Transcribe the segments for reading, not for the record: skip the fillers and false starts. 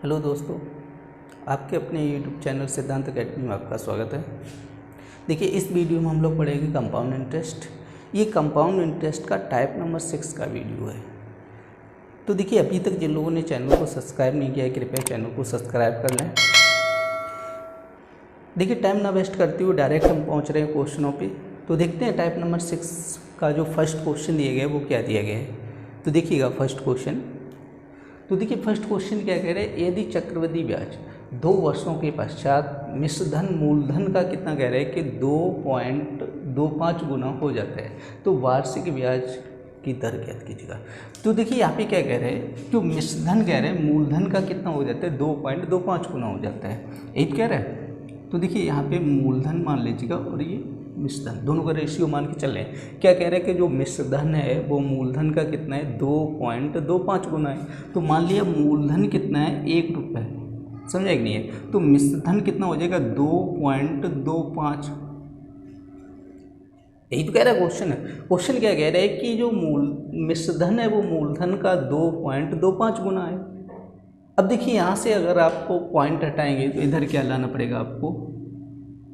Hello दोस्तों, आपके अपने यूट्यूब चैनल सिद्धांत अकेडमी में आपका स्वागत है। देखिए, इस वीडियो में हम लोग पढ़ेंगे कंपाउंड इंटरेस्ट। ये कंपाउंड इंटरेस्ट का टाइप नंबर 6 का वीडियो है। तो देखिए, अभी तक जिन लोगों ने चैनल को सब्सक्राइब नहीं किया है, कृपया चैनल को सब्सक्राइब कर लें। देखिए, टाइम ना वेस्ट करते हुए डायरेक्ट हम पहुँच रहे हैं क्वेश्चनों पर। तो देखते हैं टाइप नंबर 6 का जो फर्स्ट क्वेश्चन दिया गया है वो क्या दिया गया है। तो देखिएगा फर्स्ट क्वेश्चन। तो देखिए, फर्स्ट क्वेश्चन क्या कह रहे हैं, यदि चक्रवृद्धि ब्याज 2 वर्षों के पश्चात मिश्रधन मूलधन का कितना कह रहे हैं कि 2.25 गुना हो जाता है, तो वार्षिक ब्याज की दर ज्ञात कीजिएगा। तो देखिए, यहाँ पे क्या कह रहे हैं, जो मिश्रधन कह रहे हैं मूलधन का कितना हो जाता है, 2.25 गुना हो जाता है, यही कह रहे हैं। तो देखिए, यहाँ पे मूलधन मान लीजिएगा और ये मिश्रधन, दोनों का रेशियो मान के चल रहे हैं। क्या कह रहे हैं कि जो मिश्रधन है वो मूलधन का कितना है, 2.25 गुना है। तो मान लिया मूलधन कितना है, 1 रुपये, समझा कि नहीं है। तो मिश्रधन कितना हो जाएगा, 2.25। यही तो कह रहा है क्वेश्चन। क्वेश्चन क्या कह रहा है कि जो मिश्रधन है वो मूलधन का 2.25 गुना है। अब देखिए, यहाँ से अगर आपको पॉइंट हटाएंगे तो इधर क्या लाना पड़ेगा आपको,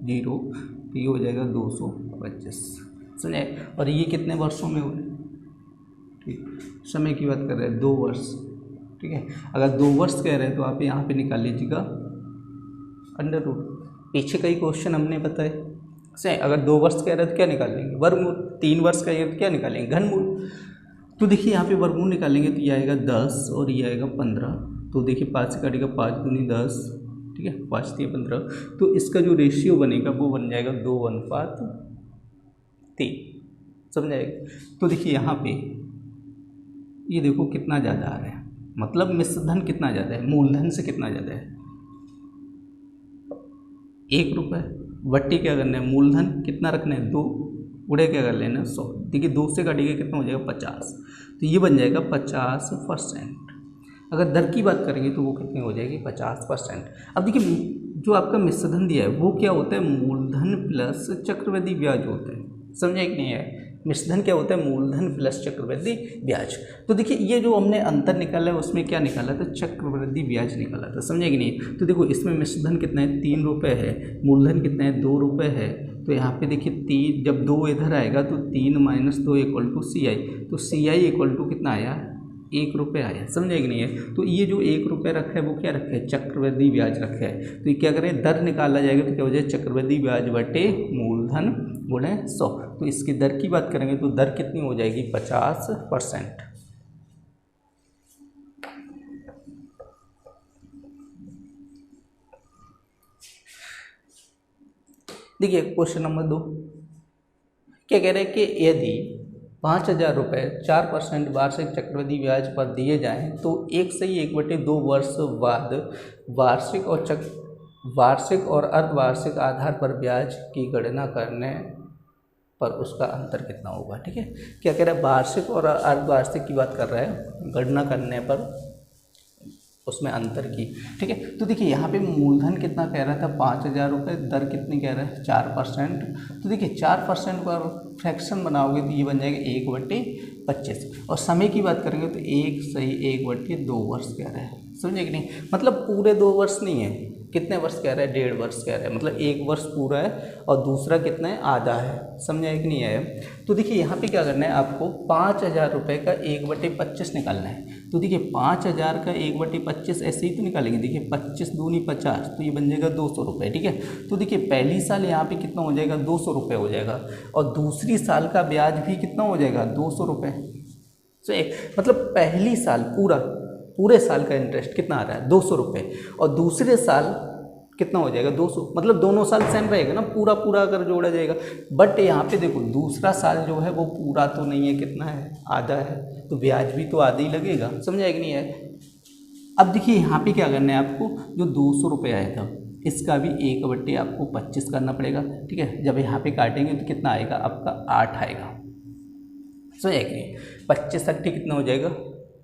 0, तो ये हो जाएगा 225, समझे। और ये कितने वर्षों में हो रहे, ठीक, समय की बात कर रहे हैं 2 वर्ष, ठीक है। अगर 2 वर्ष कह रहे हैं तो आप यहाँ पे निकाल लीजिएगा अंडर रूट। पीछे का ही क्वेश्चन हमने बताया, सही। अगर 2 वर्ष कह रहे हैं तो क्या निकालेंगे, वर्गमूल। 3 वर्ष का ये तो क्या निकालेंगे, घनमूल। तो देखिए, यहाँ पे वर्गमूल निकालेंगे तो ये आएगा 10 और ये आएगा 15। तो देखिए, 5 से काटेगा 5 दूनी 10, ठीक है, 5 दिए 15। तो इसका जो रेशियो बनेगा वो बन जाएगा 2:3, समझ आएगा। तो देखिए, यहाँ पे ये देखो कितना ज़्यादा आ रहा है, मतलब मिश्रधन कितना ज़्यादा है, मूलधन से कितना ज़्यादा है, 1 रुपये। वट्टी क्या करना है, मूलधन कितना रखना है, 2, गुणे क्या कर लेना, 100। देखिए, 2 से काटेगा कितना हो जाएगा, 50। तो ये बन जाएगा 50%। अगर दर की बात करेंगे तो वो कितनी हो जाएगी, 50%। अब देखिए, जो आपका मिश्रधन दिया है वो क्या होता है, मूलधन प्लस चक्रवृद्धि ब्याज होता है, समझे कि नहीं है। मिश्रधन क्या होता है, मूलधन प्लस चक्रवृद्धि ब्याज। तो देखिए, ये जो हमने अंतर निकाला है उसमें क्या निकाला था, चक्रवृद्धि ब्याज निकाला था, समझे कि नहीं। तो देखो, इसमें मिश्रधन कितना है, 3 रुपये है, मूलधन कितना है, 2 रुपये है। तो यहाँ पे देखिए 3, जब 2 इधर आएगा तो 3 - 2 = CI। तो CI = कितना आया, 1 रुपये आया, समझे कि नहीं है। तो ये जो 1 रुपये रखा है वो क्या रखा है, चक्रवृद्धि ब्याज रखा है। तो ये क्या करें, दर निकाला जाएगा तो क्या हो जाए, चक्रवृद्धि ब्याज बटे मूलधन गुणे 100। तो इसकी दर की बात करेंगे तो दर कितनी हो जाएगी, 50%। देखिए, क्वेश्चन नंबर 2 क्या कह रहे हैं कि यदि 5,000 रुपये 4% वार्षिक चक्रवृद्धि ब्याज पर दिए जाएं तो 1/2 वर्ष बाद वार्षिक और अर्धवार्षिक आधार पर ब्याज की गणना करने पर उसका अंतर कितना होगा, ठीक है। क्या कह रहा है, वार्षिक और अर्धवार्षिक की बात कर रहा है, गणना करने पर उसमें अंतर की, ठीक है। तो देखिए, यहाँ पे मूलधन कितना कह रहा था, 5,000 रुपये, दर कितनी कह रहा है, 4%। तो देखिए, 4% पर फ्रैक्शन बनाओगे तो ये बन जाएगा 1/25। और समय की बात करेंगे तो 1/2 वर्ष कह रहा है, समझे कि नहीं। मतलब पूरे 2 वर्ष नहीं है, कितने वर्ष कह रहा है, 1.5 वर्ष कह रहा है। मतलब 1 वर्ष पूरा है और दूसरा कितना है, आधा है, समझा है कि नहीं है। तो देखिए, यहाँ पे क्या करना है आपको, 5,000 रुपये का 1/25 निकालना है। तो देखिए, 5,000 का 1/25 ऐसे ही तो निकालेंगे। देखिए, 25 दूनी 50, तो ये बन जाएगा 200 रुपये, ठीक है। तो देखिए, पहली साल यहाँ पे कितना हो जाएगा, 200 रुपये हो जाएगा। और दूसरी साल का ब्याज भी कितना हो जाएगा, 200 रुपये। तो मतलब पहली साल पूरे साल का इंटरेस्ट कितना आ रहा है, 200 रुपये। और दूसरे साल कितना हो जाएगा, 200। मतलब दोनों साल सेम रहेगा ना, पूरा अगर जोड़ा जाएगा। बट यहाँ पे देखो, दूसरा साल जो है वो पूरा तो नहीं है, कितना है, आधा है। तो ब्याज भी तो आधा ही लगेगा, समझा कि नहीं है। अब देखिए, यहाँ पे क्या करना है आपको, जो 200 रुपये आया था इसका भी 1/25 करना पड़ेगा, ठीक है। जब यहाँ पे काटेंगे तो कितना आएगा आपका, 8 आएगा, समझा कि नहीं। 25 8 कितना हो जाएगा,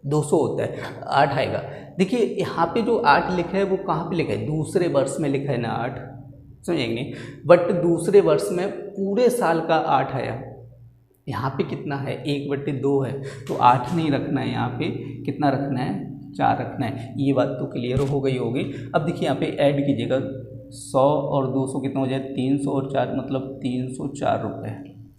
200 होता है, 8 आएगा। देखिए, यहाँ पे जो 8 लिखा है वो कहाँ पे लिखा है, दूसरे वर्ष में लिखा है ना 8, समझे कि नहीं। बट दूसरे वर्ष में पूरे साल का 8 आया, यहाँ पे कितना है, 1/2 है। तो 8 नहीं रखना है, यहाँ पे कितना रखना है, 4 रखना है। ये बात तो क्लियर हो गई होगी। अब देखिए यहाँ पे ऐड कीजिएगा 100 और 200 कितना हो जाए 300 और 4 मतलब 304 रुपये।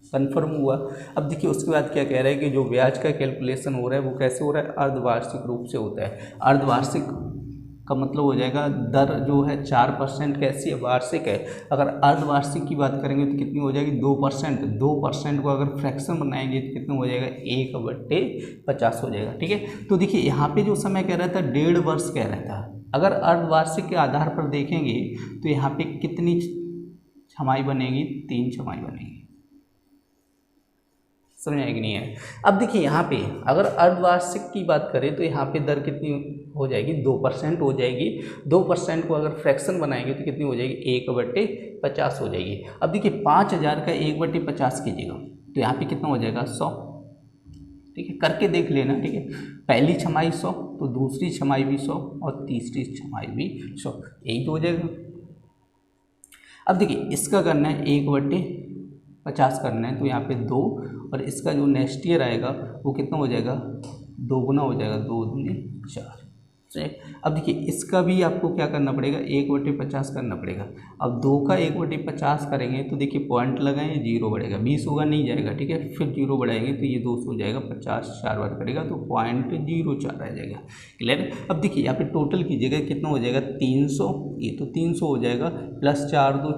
कन्फर्म हुआ। अब देखिए उसके बाद क्या कह रहा है कि जो ब्याज का कैलकुलेशन हो रहा है वो कैसे हो रहा है, अर्धवार्षिक रूप से होता है। अर्धवार्षिक का मतलब हो जाएगा दर जो है 4% कैसी है, वार्षिक है। अगर अर्धवार्षिक की बात करेंगे तो कितनी हो जाएगी 2%। 2% को अगर फ्रैक्शन बनाएंगे तो कितना हो जाएगा 1/50 हो जाएगा। ठीक है, तो देखिए यहाँ पे जो समय कह रहा था 1.5 वर्ष कह रहा था। अगर अर्धवार्षिक के आधार पर देखेंगे तो यहाँ पे कितनी छमाही बनेगी, 3 छमाही बनेगी। समझ आएगी नहीं है। अब देखिए यहाँ पे अगर अर्धवार्षिक की बात करें तो यहाँ पे दर कितनी हो जाएगी 2% हो जाएगी। 2% को अगर फ्रैक्शन बनाएंगे तो कितनी हो जाएगी 1/50 हो जाएगी। अब देखिए 5000 का 1/50 कीजिएगा तो यहाँ पे कितना हो जाएगा 100। ठीक है, करके देख लेना। ठीक है, पहली छमाही 100 तो दूसरी छमाही भी 100 और तीसरी छमाही भी 100, यही तो हो जाएगा। अब देखिए इसका करना है 1/50 करना है तो यहाँ पे 2 और इसका जो नेक्स्ट ईयर आएगा वो कितना हो जाएगा 2 गुना हो जाएगा, 2 दूनी 4। अब देखिए इसका भी आपको क्या करना पड़ेगा 1/50 करना पड़ेगा। अब 2 का 1/50 करेंगे तो देखिए पॉइंट लगाएंगे 0 बढ़ेगा, 20 होगा नहीं जाएगा। ठीक है, फिर 0 बढ़ाएंगे तो ये 200 हो जाएगा, 50 4 बार करेगा तो 0.04 आ जाएगा। क्लियर। अब देखिए यहाँ पे टोटल कीजिएगा कितना हो जाएगा 300, ये तो 300 हो जाएगा प्लस 4 2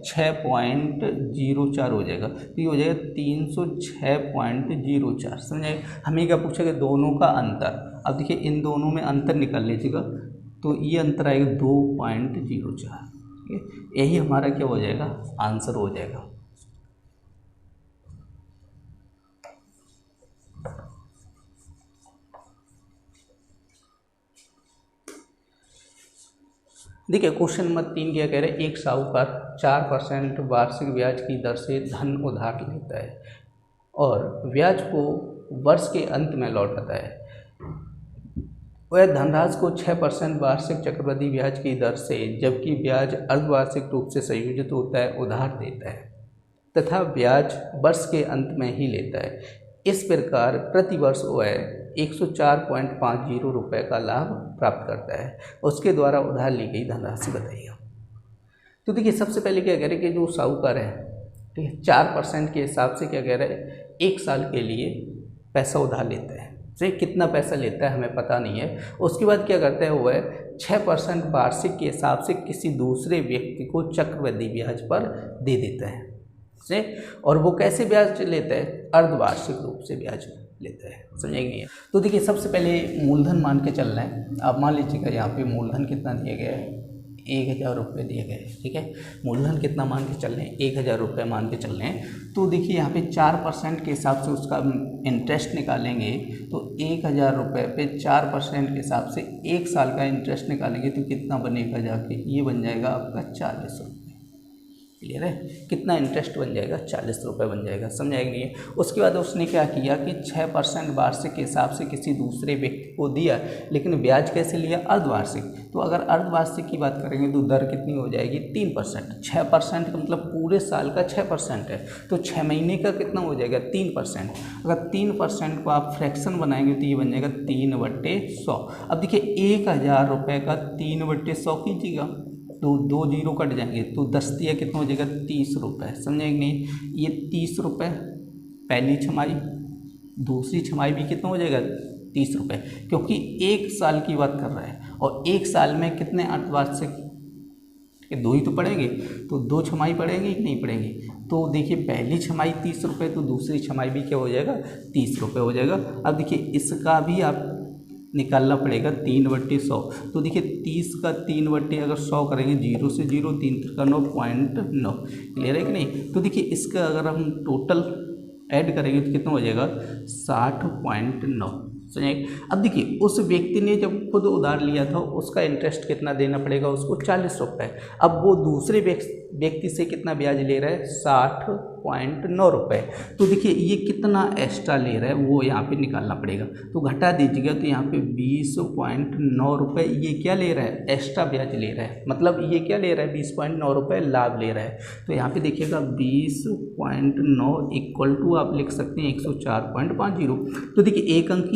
6.04 हो जाएगा तो ये हो जाएगा 306.04। समझे। हमें क्या पूछेगा दोनों का अंतर। अब देखिए इन दोनों में अंतर निकाल लीजिएगा तो ये अंतर आएगा 2.04। ठीक है, यही हमारा क्या हो जाएगा आंसर हो जाएगा। देखिए क्वेश्चन नंबर 3 क्या कह रहे हैं, एक साहूकार 4% वार्षिक ब्याज की दर से धन उधार लेता है और ब्याज को वर्ष के अंत में लौटाता है। वह धनराशि को 6% वार्षिक चक्रवृद्धि ब्याज की दर से, जबकि ब्याज अर्धवार्षिक रूप से संयोजित होता है, उधार देता है तथा ब्याज वर्ष के अंत में ही लेता है। इस प्रकार प्रतिवर्ष वह 104.50 रुपये का लाभ प्राप्त करता है। उसके द्वारा उधार ली गई धनराशि बताइए। तो देखिए सबसे पहले क्या कह रहे हैं कि जो साहूकार है, ठीक है, 4% के हिसाब से क्या कह रहे हैं 1 साल के लिए पैसा उधार लेता है। से कितना पैसा लेता है हमें पता नहीं है। उसके बाद क्या करता है वह 6% वार्षिक के हिसाब से किसी दूसरे व्यक्ति को चक्रवृद्धि ब्याज पर दे देता है से, और वो कैसे ब्याज लेता है, अर्धवार्षिक रूप से ब्याज लेता है। समझेंगे। तो देखिए सबसे पहले मूलधन मान के चलना है। आप मान लीजिएगा यहाँ पे मूलधन कितना दिया गया है 1000 रुपये दिए गए। ठीक है, मूलधन कितना मान के चल रहे हैं 1000 रुपये मान के चल रहे हैं। तो देखिए यहाँ पे 4% के हिसाब से उसका इंटरेस्ट निकालेंगे तो 1000 रुपये पे 4% के हिसाब से 1 साल का इंटरेस्ट निकालेंगे तो कितना बनेगा जाके, ये बन जाएगा आपका 40 रुपये। क्लियर है, कितना इंटरेस्ट बन जाएगा 40 रुपये बन जाएगा। समझाएगा नहीं है। उसके बाद उसने क्या किया कि 6% वार्षिक के हिसाब से किसी दूसरे व्यक्ति को दिया, लेकिन ब्याज कैसे लिया अर्धवार्षिक। तो अगर अर्धवार्षिक की बात करेंगे तो दर कितनी हो जाएगी 3%। 6% का मतलब पूरे साल का 6% है तो 6 महीने का कितना हो जाएगा 3%। अगर 3% को आप फ्रैक्शन बनाएंगे तो ये बन जाएगा 3/100। अब देखिए 1000 रुपये का 3/100 कीजिएगा तो 2 जीरो कट जाएंगे तो 10 दिया कितना हो जाएगा 30 रुपये। समझेंगे नहीं, ये 30 रुपये पहली छमाही, दूसरी छमाही भी कितना हो जाएगा 30 रुपये, क्योंकि 1 साल की बात कर रहा है और 1 साल में कितने अर्धवार्षिक 2 ही तो पड़ेंगे तो 2 छमाही पड़ेंगे कि नहीं पड़ेंगे। तो देखिए पहली छमाही 30 रुपये तो दूसरी छमाही भी क्या हो जाएगा 30 रुपये हो जाएगा। अब देखिए इसका भी आप निकालना पड़ेगा 3/100। तो देखिए 30 का 3/100 करेंगे, 0 से 0 3 का 9.9। क्लियर है कि नहीं। तो देखिए इसका अगर हम टोटल ऐड करेंगे तो कितना हो जाएगा 60.9। समझिए। अब देखिए उस व्यक्ति ने जब खुद उधार लिया था उसका इंटरेस्ट कितना देना पड़ेगा उसको 40 रुपये। अब वो दूसरे व्यक्ति से कितना ब्याज ले रहा है 60 22.9 रुपये। तो देखिए ये कितना एक्स्ट्रा ले रहा है वो यहाँ पे निकालना पड़ेगा, तो घटा दीजिएगा। तो यहाँ पे 20.9 रुपये ये क्या ले रहा है, एक्स्ट्रा ब्याज ले रहा है, मतलब ये क्या ले रहा है, 20.9 रुपये लाभ ले रहा है। तो यहाँ पे देखिएगा 20.9 इक्वल टू आप लिख सकते हैं 104.50। तो देखिए एक अंक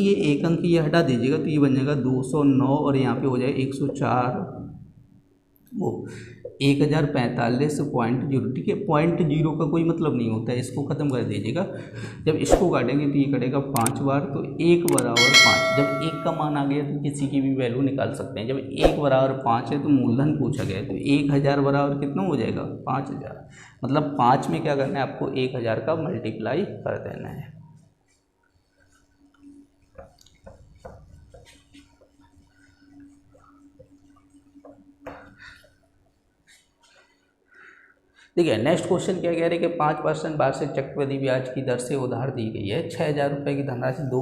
ये हटा दीजिएगा, तो ये बन जाएगा 209 और यहाँ पे हो जाएगा 104 वो 1045.0। ठीक है, 0.0 का कोई मतलब नहीं होता है, इसको ख़त्म कर दीजिएगा। जब इसको काटेंगे तो ये कटेगा 5 बार, तो 1 बराबर 5। जब 1 का मान आ गया तो किसी की भी वैल्यू निकाल सकते हैं। जब 1 बराबर 5 है तो मूलधन पूछा गया है, तो 1000 बराबर कितना हो जाएगा, 5000। मतलब 5 में क्या करना है आपको, 1000 का मल्टीप्लाई कर देना है। देखिए नेक्स्ट क्वेश्चन क्या कह रहे हैं कि 5% वार्षिक चक्रवृद्धि ब्याज की दर से उधार दी गई है 6000 रुपये की धनराशि 2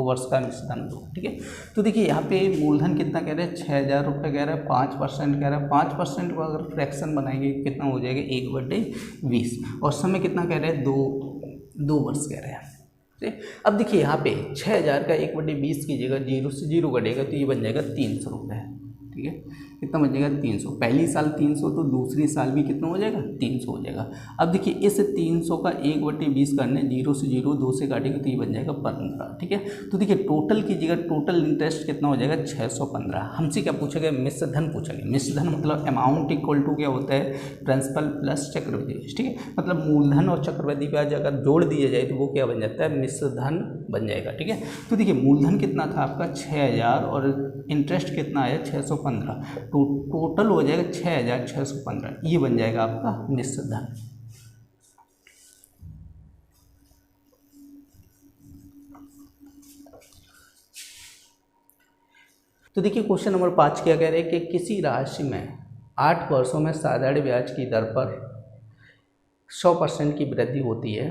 वर्ष का निश्चित दो। ठीक है, तो देखिए यहाँ पे मूलधन कितना कह रहे हैं, 6000 रुपये कह रहा है, 5% कह रहा है। 5% को अगर फ्रैक्शन बनाएंगे कितना हो जाएगा, 1/20। और समय कितना कह रहे हैं, 2 वर्ष कह रहे हैं। अब देखिए यहाँ पे 6000 का 1/20 कीजिएगा, 0 से 0 कटेगा तो ये बन जाएगा 300 रुपये। ठीक है, कितना बन जाएगा, 300। पहली साल 300 तो दूसरी साल भी कितना हो जाएगा, 300 हो जाएगा। अब देखिए इस 300 का 1/20 करने, 0 से 0 2 से काटेंगे तो ये बन जाएगा 15। ठीक है, तो देखिए टोटल कीजिएगा, टोटल इंटरेस्ट कितना हो जाएगा, 615। हमसे क्या पूछा गया, मिश्र धन पूछा गया। मिश्र धन मतलब अमाउंट इक्वल टू क्या होता है, प्रिंसिपल प्लस चक्रवृद्धि ब्याज। ठीक है, मतलब मूलधन और चक्रवृद्धि ब्याज अगर जोड़ दिया जाए तो वो क्या बन जाता है, मिश्र धन बन जाएगा। ठीक है, तो देखिए मूलधन कितना था आपका 6000 और इंटरेस्ट कितना आया 615, तो टोटल हो जाएगा 6615। ये बन जाएगा आपका मिश्र धन। तो देखिए क्वेश्चन नंबर 5 क्या कह रहे हैं कि किसी राशि में 8 वर्षों में साधारण ब्याज की दर पर 100% की वृद्धि होती है।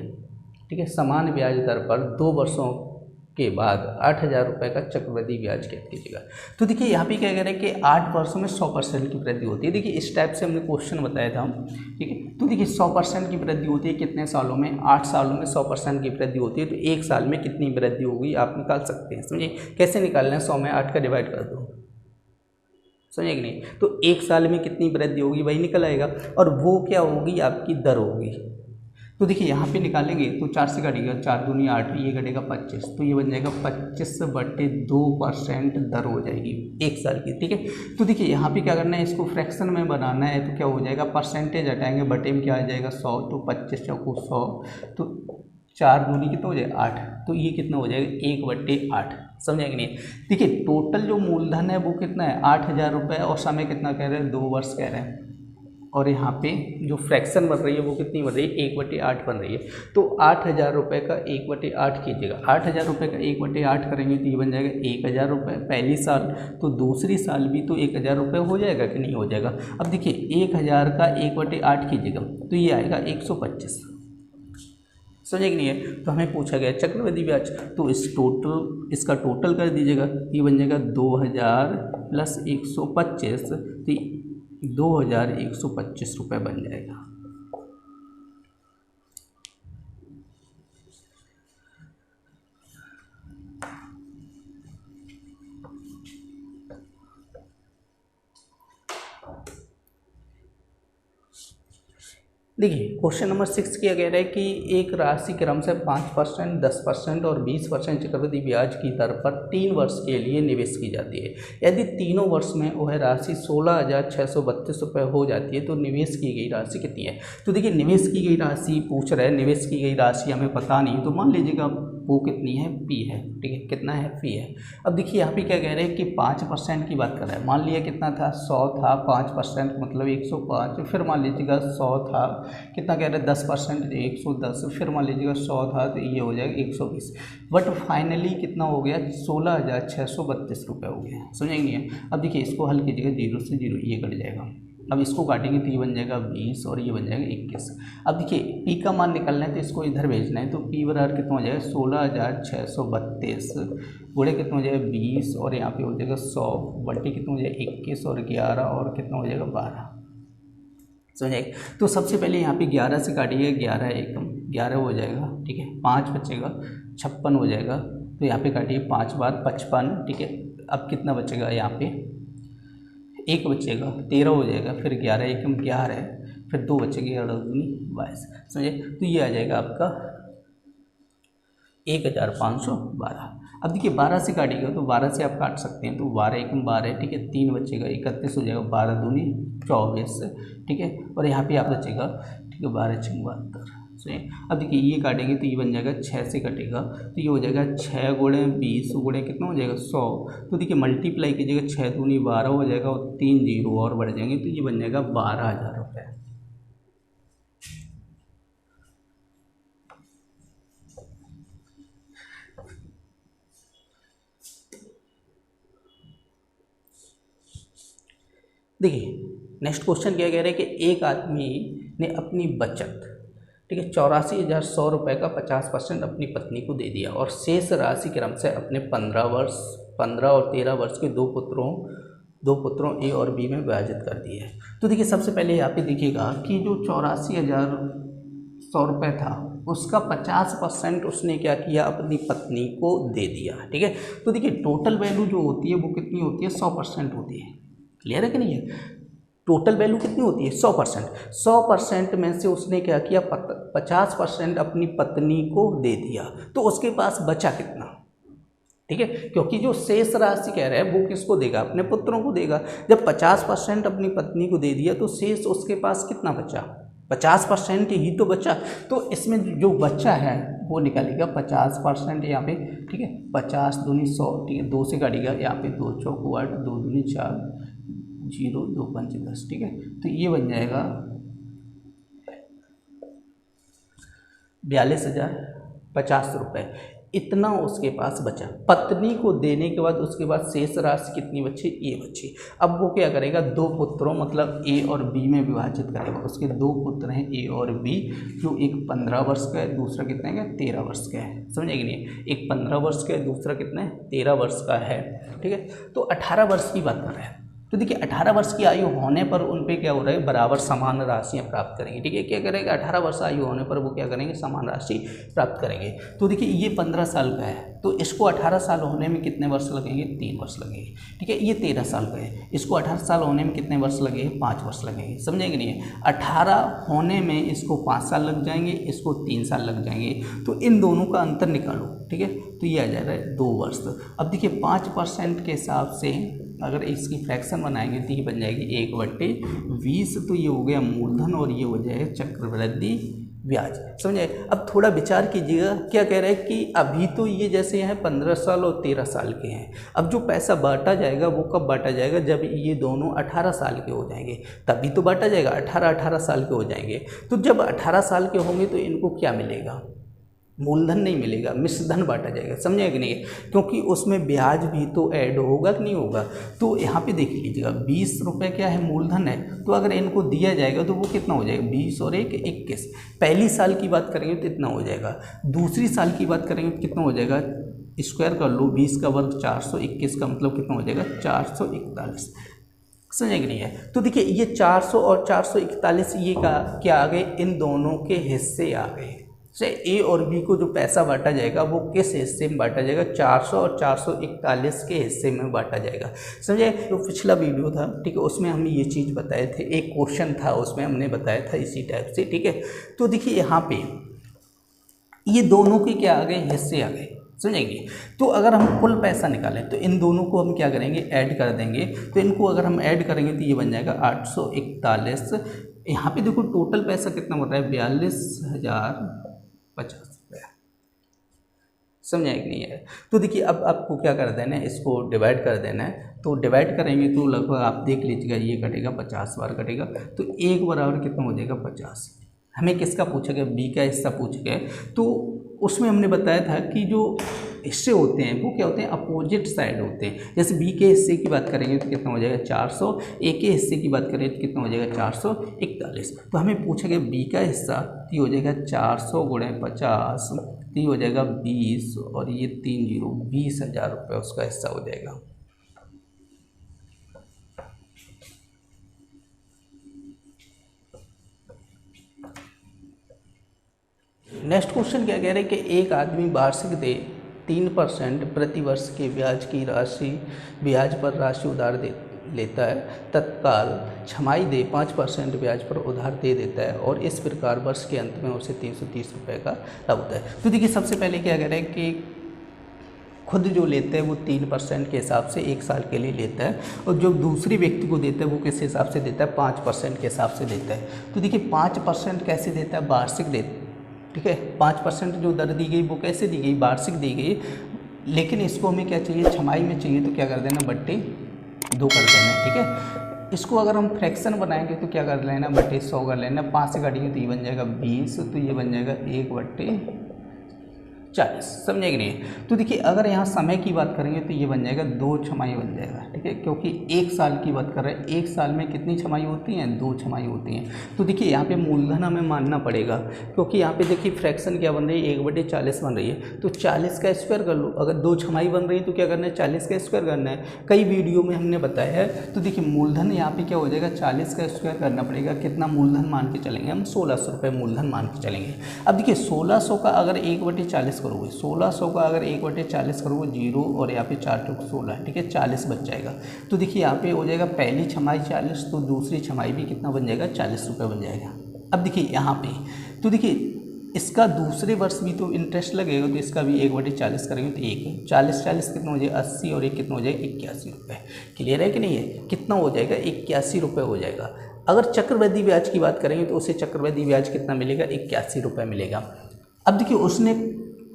ठीक है, समान ब्याज दर पर 2 वर्षों के बाद 8000 रुपये का चक्रवृद्धि ब्याज ज्ञात कीजिएगा। तो देखिए यहाँ पे क्या कह रहे हैं कि 8 वर्षों में 100% की वृद्धि होती है। देखिए इस टाइप से हमने क्वेश्चन बताया था हम। ठीक है, तो देखिए 100% की वृद्धि होती है कितने सालों में, 8 सालों में 100% की वृद्धि होती है। तो एक साल में कितनी वृद्धि होगी आप निकाल सकते हैं। समझिए कैसे निकालना है, 100 में 8 का डिवाइड कर दो, समझे कि नहीं। तो एक साल में कितनी वृद्धि होगी वही निकल आएगा, और वो क्या होगी, आपकी दर होगी। तो देखिए यहाँ पे निकालेंगे तो 4 से घटेगा, 4 दूनी 8, ये घटेगा 25, तो ये बन जाएगा 25/2% दर हो जाएगी एक साल की। ठीक है, तो देखिए यहाँ पे क्या करना है, इसको फ्रैक्शन में बनाना है। तो क्या हो जाएगा, परसेंटेज हटाएंगे, बटे में क्या आ जाएगा 100, तो 25 चौको 100, तो 4 दूनी कितना हो जाएगा 8, तो ये कितना हो जाएगा 1/8। समझे कि नहीं। देखिए टोटल जो मूलधन है वो कितना है 8000 रुपये, और समय कितना कह रहे हैं 2 वर्ष कह रहे हैं। और यहाँ पे जो फ्रैक्शन बन रही है वो कितनी बन रही है, 1/8 बन रही है। तो 8000 रुपये का 1/8 कीजिएगा। 8000 रुपये का 1/8 करेंगे तो ये बन जाएगा 1000 रुपये पहली साल, तो दूसरी साल भी तो 1000 रुपये हो जाएगा कि नहीं हो जाएगा। अब देखिए 1000 का 1/8 कीजिएगा तो ये आएगा 125। समझे कि नहीं है। तो हमें पूछा गया चक्रवृद्धि ब्याज, तो इसका टोटल कर दीजिएगा, ये बन जाएगा 2000 प्लस 125, तो 2125 रुपये बन जाएगा। देखिए क्वेश्चन नंबर 6 किया गया है कि एक राशि क्रम से 5%, 10% और 20% चक्रवृद्धि ब्याज की दर पर 3 वर्ष के लिए निवेश की जाती है। यदि तीनों वर्ष में वह राशि 16,632 रुपये हो जाती है तो निवेश की गई राशि कितनी है। तो देखिए निवेश की गई राशि पूछ रहा है, निवेश की गई राशि हमें पता नहीं, तो मान लीजिएगा वो कितनी है, P है। ठीक है, कितना है, P है। अब देखिए यहाँ पे क्या कह रहे हैं कि 5% की बात कर रहा है। मान लिया कितना था, 100 था, 5% मतलब 105, फिर मान लीजिएगा 100 था, कितना कह रहे हैं 10% 110, फिर मान लीजिएगा 100 था तो ये हो जाएगा 120, बट फाइनली कितना हो गया 16,632 रुपये हो गया। समझेंगे। अब देखिए इसको हल कीजिएगा, 0 से 0 ये कट जाएगा। अब इसको काटेंगे तो ये बन जाएगा 20 और ये बन जाएगा 21। अब देखिए P का मान निकालना है तो इसको इधर भेजना है, तो P बराबर कितना हो जाएगा 16,632 गुणे कितना हो जाएगा 20, और यहाँ पे हो जाएगा 100 बटे कितना हो जाएगा 21 और 11 और कितना हो जाएगा 12। समझे। तो सबसे पहले यहाँ पे 11 से काटिएगा, 11 एकम 11 हो जाएगा, ठीक है, 5 बचेगा, 56 हो जाएगा। तो यहाँ पे काटिए 5 बार 55, ठीक है। अब कितना बचेगा, यहाँ पे 1 बचेगा, 13 हो जाएगा, फिर 11 एकम 11 है, फिर 2 बचेंगे, 22, समझे। तो ये आ जाएगा आपका 1512। अब देखिए 12 से काटिएगा तो 12 से आप काट सकते हैं, तो 12 एकम 12 है, ठीक है, 3 बचेगा, 31 हो जाएगा, 12 दूनी 24, ठीक है। और यहाँ पे आप बचेगा, ठीक है, 12 छंग 72, सही। अब देखिए ये काटेंगे तो ये बन जाएगा 6 से कटेगा, तो ये हो जाएगा 6 गुणे 20 गुणे कितना हो जाएगा 100। तो देखिए मल्टीप्लाई कीजिएगा, 6 दूनी 12 हो जाएगा, और 3 जीरो और बढ़ जाएंगे, तो ये बन जाएगा 12,000 रुपये। देखिए नेक्स्ट क्वेश्चन क्या कह रहे हैं कि एक आदमी ने अपनी बचत, ठीक है, 84,100 रुपये का 50% अपनी पत्नी को दे दिया और शेष राशि क्रम से अपने 15 और 13 वर्ष के दो पुत्रों ए और बी में विभाजित कर दिए। तो देखिए सबसे पहले यहाँ पे देखिएगा कि जो 84,100 रुपये था उसका 50% उसने क्या किया, अपनी पत्नी को दे दिया, ठीक है। तो देखिए टोटल वैल्यू जो होती है वो कितनी होती है, 100% होती है। क्लियर है कि नहीं है। टोटल वैल्यू कितनी होती है, 100%। 100% में से उसने क्या किया, 50% अपनी पत्नी को दे दिया, तो उसके पास बचा कितना, ठीक है। क्योंकि जो शेष राशि कह रहा है वो किसको देगा, अपने पुत्रों को देगा। जब 50% अपनी पत्नी को दे दिया तो शेष उसके पास कितना बचा, 50% ही तो बचा। तो इसमें जो बच्चा है वो निकालेगा 50% यहाँ पे, ठीक है। 50 दूनी 100, ठीक है, 2 से काटेगा, यहाँ पे 2 चौको 8, 2 दूनी 4, 0 2 5 10, ठीक है। तो ये बन जाएगा 42,050 रुपये। इतना उसके पास बचा। पत्नी को देने के बाद उसके बाद शेष राशि कितनी बची, ये बची। अब वो क्या करेगा, दो पुत्रों मतलब ए और बी में विभाजित करेगा। उसके दो पुत्र हैं ए और बी, जो एक 15 वर्ष का है, दूसरा कितना है, 13 वर्ष का है, समझे कि नहीं। एक 15 वर्ष का है, दूसरा कितना है, 13 वर्ष का है, ठीक है। तो 18 वर्ष की बात कर रहे हैं। तो देखिए 18 वर्ष की आयु होने पर उन पे क्या हो रहा है, बराबर समान राशियाँ प्राप्त करेंगे, ठीक है। क्या करेगा, 18 वर्ष आयु होने पर वो क्या करेंगे, समान राशि प्राप्त करेंगे। तो देखिए ये 15 साल का है, तो इसको 18 साल होने में कितने वर्ष लगेंगे, 3 वर्ष लगेंगे, ठीक है। ये 13 साल का है, इसको 18 साल होने में कितने वर्ष लगेंगे, 5 वर्ष लगेंगे, समझेंगे नहीं। 18 होने में इसको 5 साल लग जाएंगे, इसको 3 साल लग जाएंगे। तो इन दोनों का अंतर निकालो, ठीक है। तो ये आ जा रहा है 2 वर्ष। अब देखिए 5% के हिसाब से अगर इसकी फ्रैक्शन बनाएंगे तो ये बन जाएगी 1/20। तो ये हो गया मूलधन और ये हो जाएगा चक्रवृद्धि ब्याज, समझे। अब थोड़ा विचार कीजिएगा, क्या कह रहे हैं कि अभी तो ये जैसे हैं 15 साल और 13 साल के हैं। अब जो पैसा बांटा जाएगा वो कब बांटा जाएगा, जब ये दोनों 18 साल के हो जाएंगे, तभी तो बांटा जाएगा। 18 साल के हो जाएंगे, तो जब 18 साल के होंगे तो इनको क्या मिलेगा, मूलधन नहीं मिलेगा, मिश्रधन बांटा जाएगा, समझे कि नहीं। क्योंकि उसमें ब्याज भी तो ऐड होगा कि नहीं होगा। तो यहाँ पे देख लीजिएगा 20 रुपये क्या है, मूलधन है। तो अगर इनको दिया जाएगा तो वो कितना हो जाएगा, 20 और 1 21। पहली साल की बात करेंगे तो इतना हो जाएगा, दूसरी साल की बात करेंगे तो कितना हो जाएगा, स्क्वायर कर लो, 20 का वर्ग 400, 21 का मतलब कितना हो जाएगा 441, समझे कि नहीं है। तो देखिए ये 400 और 441 ये का क्या आ गए, इन दोनों के हिस्से आ गए। से ए और बी को जो पैसा बांटा जाएगा वो किस हिस्से में बांटा जाएगा, 400 और 441 के हिस्से में बांटा जाएगा, समझे। जो पिछला वीडियो था, ठीक है, उसमें हमने ये चीज़ बताए थे, एक क्वेश्चन था उसमें हमने बताया था इसी टाइप से, ठीक है। तो देखिए यहाँ पे ये दोनों के क्या आ गए, हिस्से आ गए, समझेंगे। तो अगर हम कुल पैसा निकालें तो इन दोनों को हम क्या करेंगे, ऐड कर देंगे। तो इनको अगर हम ऐड करेंगे तो ये बन जाएगा 841। यहाँ पे देखो टोटल पैसा कितना हो रहा है, 42,050 रुपया, समझा कि नहीं है। तो देखिए अब आपको क्या कर देना है, इसको डिवाइड कर देना है। तो डिवाइड करेंगे तो लगभग आप देख लीजिएगा, ये कटेगा 50 बार कटेगा, तो 1 बराबर कितना हो जाएगा 50। हमें किसका पूछा गया, बी का हिस्सा पूछा गया। तो उसमें हमने बताया था कि जो हिस्से होते हैं वो क्या होते हैं, अपोजिट साइड होते हैं। जैसे बी के हिस्से की बात करेंगे तो कितना हो जाएगा 400, ए के हिस्से की बात करें तो कितना हो जाएगा 441। तो हमें पूछा गया बी का हिस्सा, तो ये हो जाएगा 400 गुणे 50, तो ये हो जाएगा 20 और ये 3 जीरो 20,000 रुपये उसका हिस्सा हो जाएगा। नेक्स्ट क्वेश्चन क्या कह रहे हैं कि एक आदमी वार्षिक दे 3% प्रति वर्ष के ब्याज की राशि ब्याज पर राशि उधार दे लेता है, तत्काल छमाही दे 5% ब्याज पर उधार दे देता है और इस प्रकार वर्ष के अंत में उसे 330 रुपये का लाभ होता है। तो देखिए सबसे पहले क्या कह रहे हैं कि खुद जो लेते हैं वो 3% के हिसाब से 1 साल के लिए लेता है, और जो दूसरी व्यक्ति को देता है वो किस हिसाब से देता है, 5% के हिसाब से देता है। तो देखिए 5% कैसे देता है, वार्षिक देता, ठीक है। 5% जो दर दी गई वो कैसे दी गई, वार्षिक दी गई, लेकिन इसको हमें क्या चाहिए, छमाही में चाहिए, तो क्या कर देना, बट्टे 2 कर देना, ठीक है। इसको अगर हम फ्रैक्शन बनाएंगे तो क्या कर लेना, बट्टे 100 कर लेना, 5 से काटेंगे तो ये बन जाएगा 20, तो ये बन जाएगा 1/40, समझे कि नहीं। तो देखिए अगर यहाँ समय की बात करेंगे तो ये बन जाएगा 2 छमाही बन जाएगा, ठीक है, क्योंकि 1 साल की बात कर रहे हैं। 1 साल में कितनी छमाही होती हैं, 2 छमाही होती हैं। तो देखिए यहाँ पे मूलधन हमें मानना पड़ेगा, क्योंकि यहाँ पे देखिए फ्रैक्शन क्या बन रही है, 1/40 बन रही है, तो 40 का स्क्वायर कर लो। अगर 2 छमाही बन रही है तो क्या करना है, 40 का स्क्वायर करना है। कई वीडियो में हमने बताया है। तो देखिए मूलधन यहाँ पे क्या हो जाएगा, 40 का स्क्वायर करना पड़ेगा। कितना मूलधन मान के चलेंगे हम, 1600 रुपये मूलधन मान के चलेंगे। अब देखिए 1600 का अगर 1/40 करोगे, 1600 का अगर 1/40 करोगे 0, और यहाँ पे 4 चौक 16, ठीक है, 40 बच जाएगा। तो देखिए यहाँ पे हो जाएगा पहली छमाही 40, तो दूसरी छमाही भी कितना बन जाएगा, 40 रुपये बन जाएगा। अब देखिए यहाँ पे तो देखिए इसका दूसरे वर्ष भी तो इंटरेस्ट लगेगा, तो इसका भी 1/40 करेंगे तो 1 40 कितना हो जाएगा, 80, और 1 कितना हो जाएगा, 81 रुपये। क्लियर है कि नहीं है, कितना हो जाएगा, 81 रुपये हो जाएगा। अगर चक्रवृद्धि ब्याज की बात करेंगे तो उसे चक्रवृद्धि ब्याज कितना मिलेगा, 81 रुपये मिलेगा। अब देखिए उसने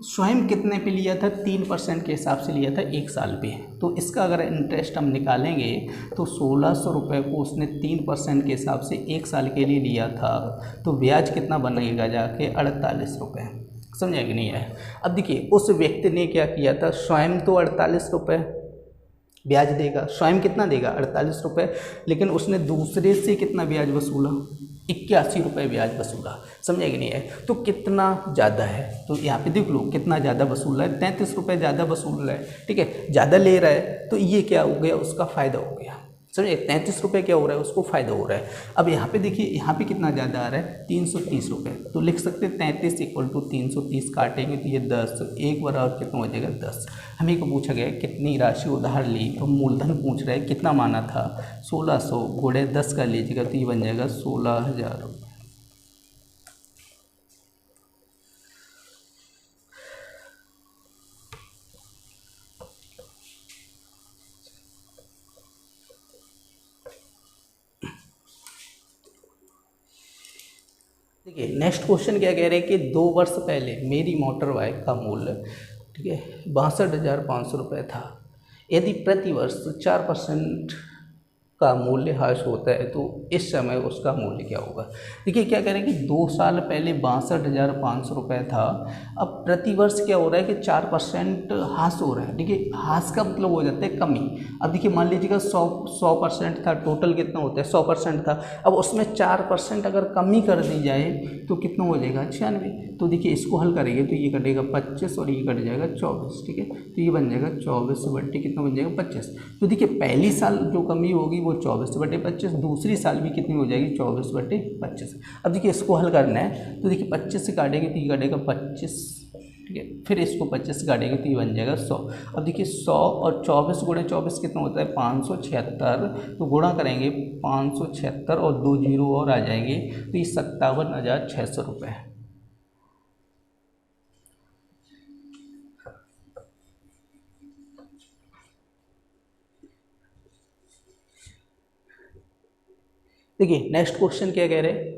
स्वयं कितने पे लिया था, 3% के हिसाब से लिया था 1 साल पे। तो इसका अगर इंटरेस्ट हम निकालेंगे तो 1600 रुपये को उसने 3% के हिसाब से 1 साल के लिए लिया था, तो ब्याज कितना बनेगा जाके, 48 रुपये, समझे कि नहीं है। अब देखिए उस व्यक्ति ने क्या किया था, स्वयं तो 48 रुपये ब्याज देगा, स्वयं कितना देगा, 48 रुपये, लेकिन उसने दूसरे से कितना ब्याज वसूला, 81 रुपये ब्याज वसूला, समझे कि नहीं है। तो कितना ज़्यादा है, तो यहाँ पे देख लो कितना ज़्यादा वसूल रहा है, 33 रुपये ज़्यादा वसूल रहा है, ठीक है, ज़्यादा ले रहा है, तो ये क्या हो गया, उसका फ़ायदा हो गया, समझे। 33 रुपये क्या हो रहा है, उसको फ़ायदा हो रहा है। अब यहाँ पे देखिए यहाँ पे कितना ज़्यादा आ रहा है, 330 रुपये, तो लिख सकते हैं 33 = 330, काटेंगे तो ये 10, 1 बराबर कितना हो जाएगा, 10। हमें को पूछा गया कितनी राशि उधार ली, तो मूलधन पूछ रहा है, कितना माना था, 1600 × 10 का लीजिएगा तो ये बन जाएगा 16,000 रुपये। देखिए नेक्स्ट क्वेश्चन क्या कह रहे हैं कि 2 वर्ष पहले मेरी मोटर बाइक का मूल्य, ठीक है, 62,500 रुपये था। यदि प्रति वर्ष 4% का मूल्य ह्रास होता है तो इस समय उसका मूल्य क्या होगा। देखिए क्या कह रहे हैं कि 2 साल पहले 62,500 रुपये था, अब प्रति वर्ष क्या हो रहा है कि 4% ह्रास हो रहा है। देखिए ह्रास का मतलब हो जाता है कमी। अब देखिए मान लीजिएगा 100% था, टोटल कितना होता है, 100% था, अब उसमें 4% अगर कमी कर दी जाए तो कितना हो जाएगा, 96। तो देखिए इसको हल करेंगे तो ये कटेगा 25 और ये कट जाएगा 24, ठीक है, तो ये बन जाएगा 24/, कितना बन जाएगा, 25। तो देखिए पहली साल जो कमी होगी वो 24/25, दूसरी साल भी कितनी हो जाएगी, 24/25। अब देखिए इसको हल करना है तो देखिए 25 से काटेंगे तो ये काटेगा 25, ठीक है, फिर इसको 25 से काटेंगे तो ये बन जाएगा 100। अब देखिए 100 और 24 × 24 कितना होता है, 576, तो गुणा करेंगे 576 और 2 जीरो और आ जाएंगे तो ये 57,600 रुपये है। देखिए नेक्स्ट क्वेश्चन क्या कह रहे हैं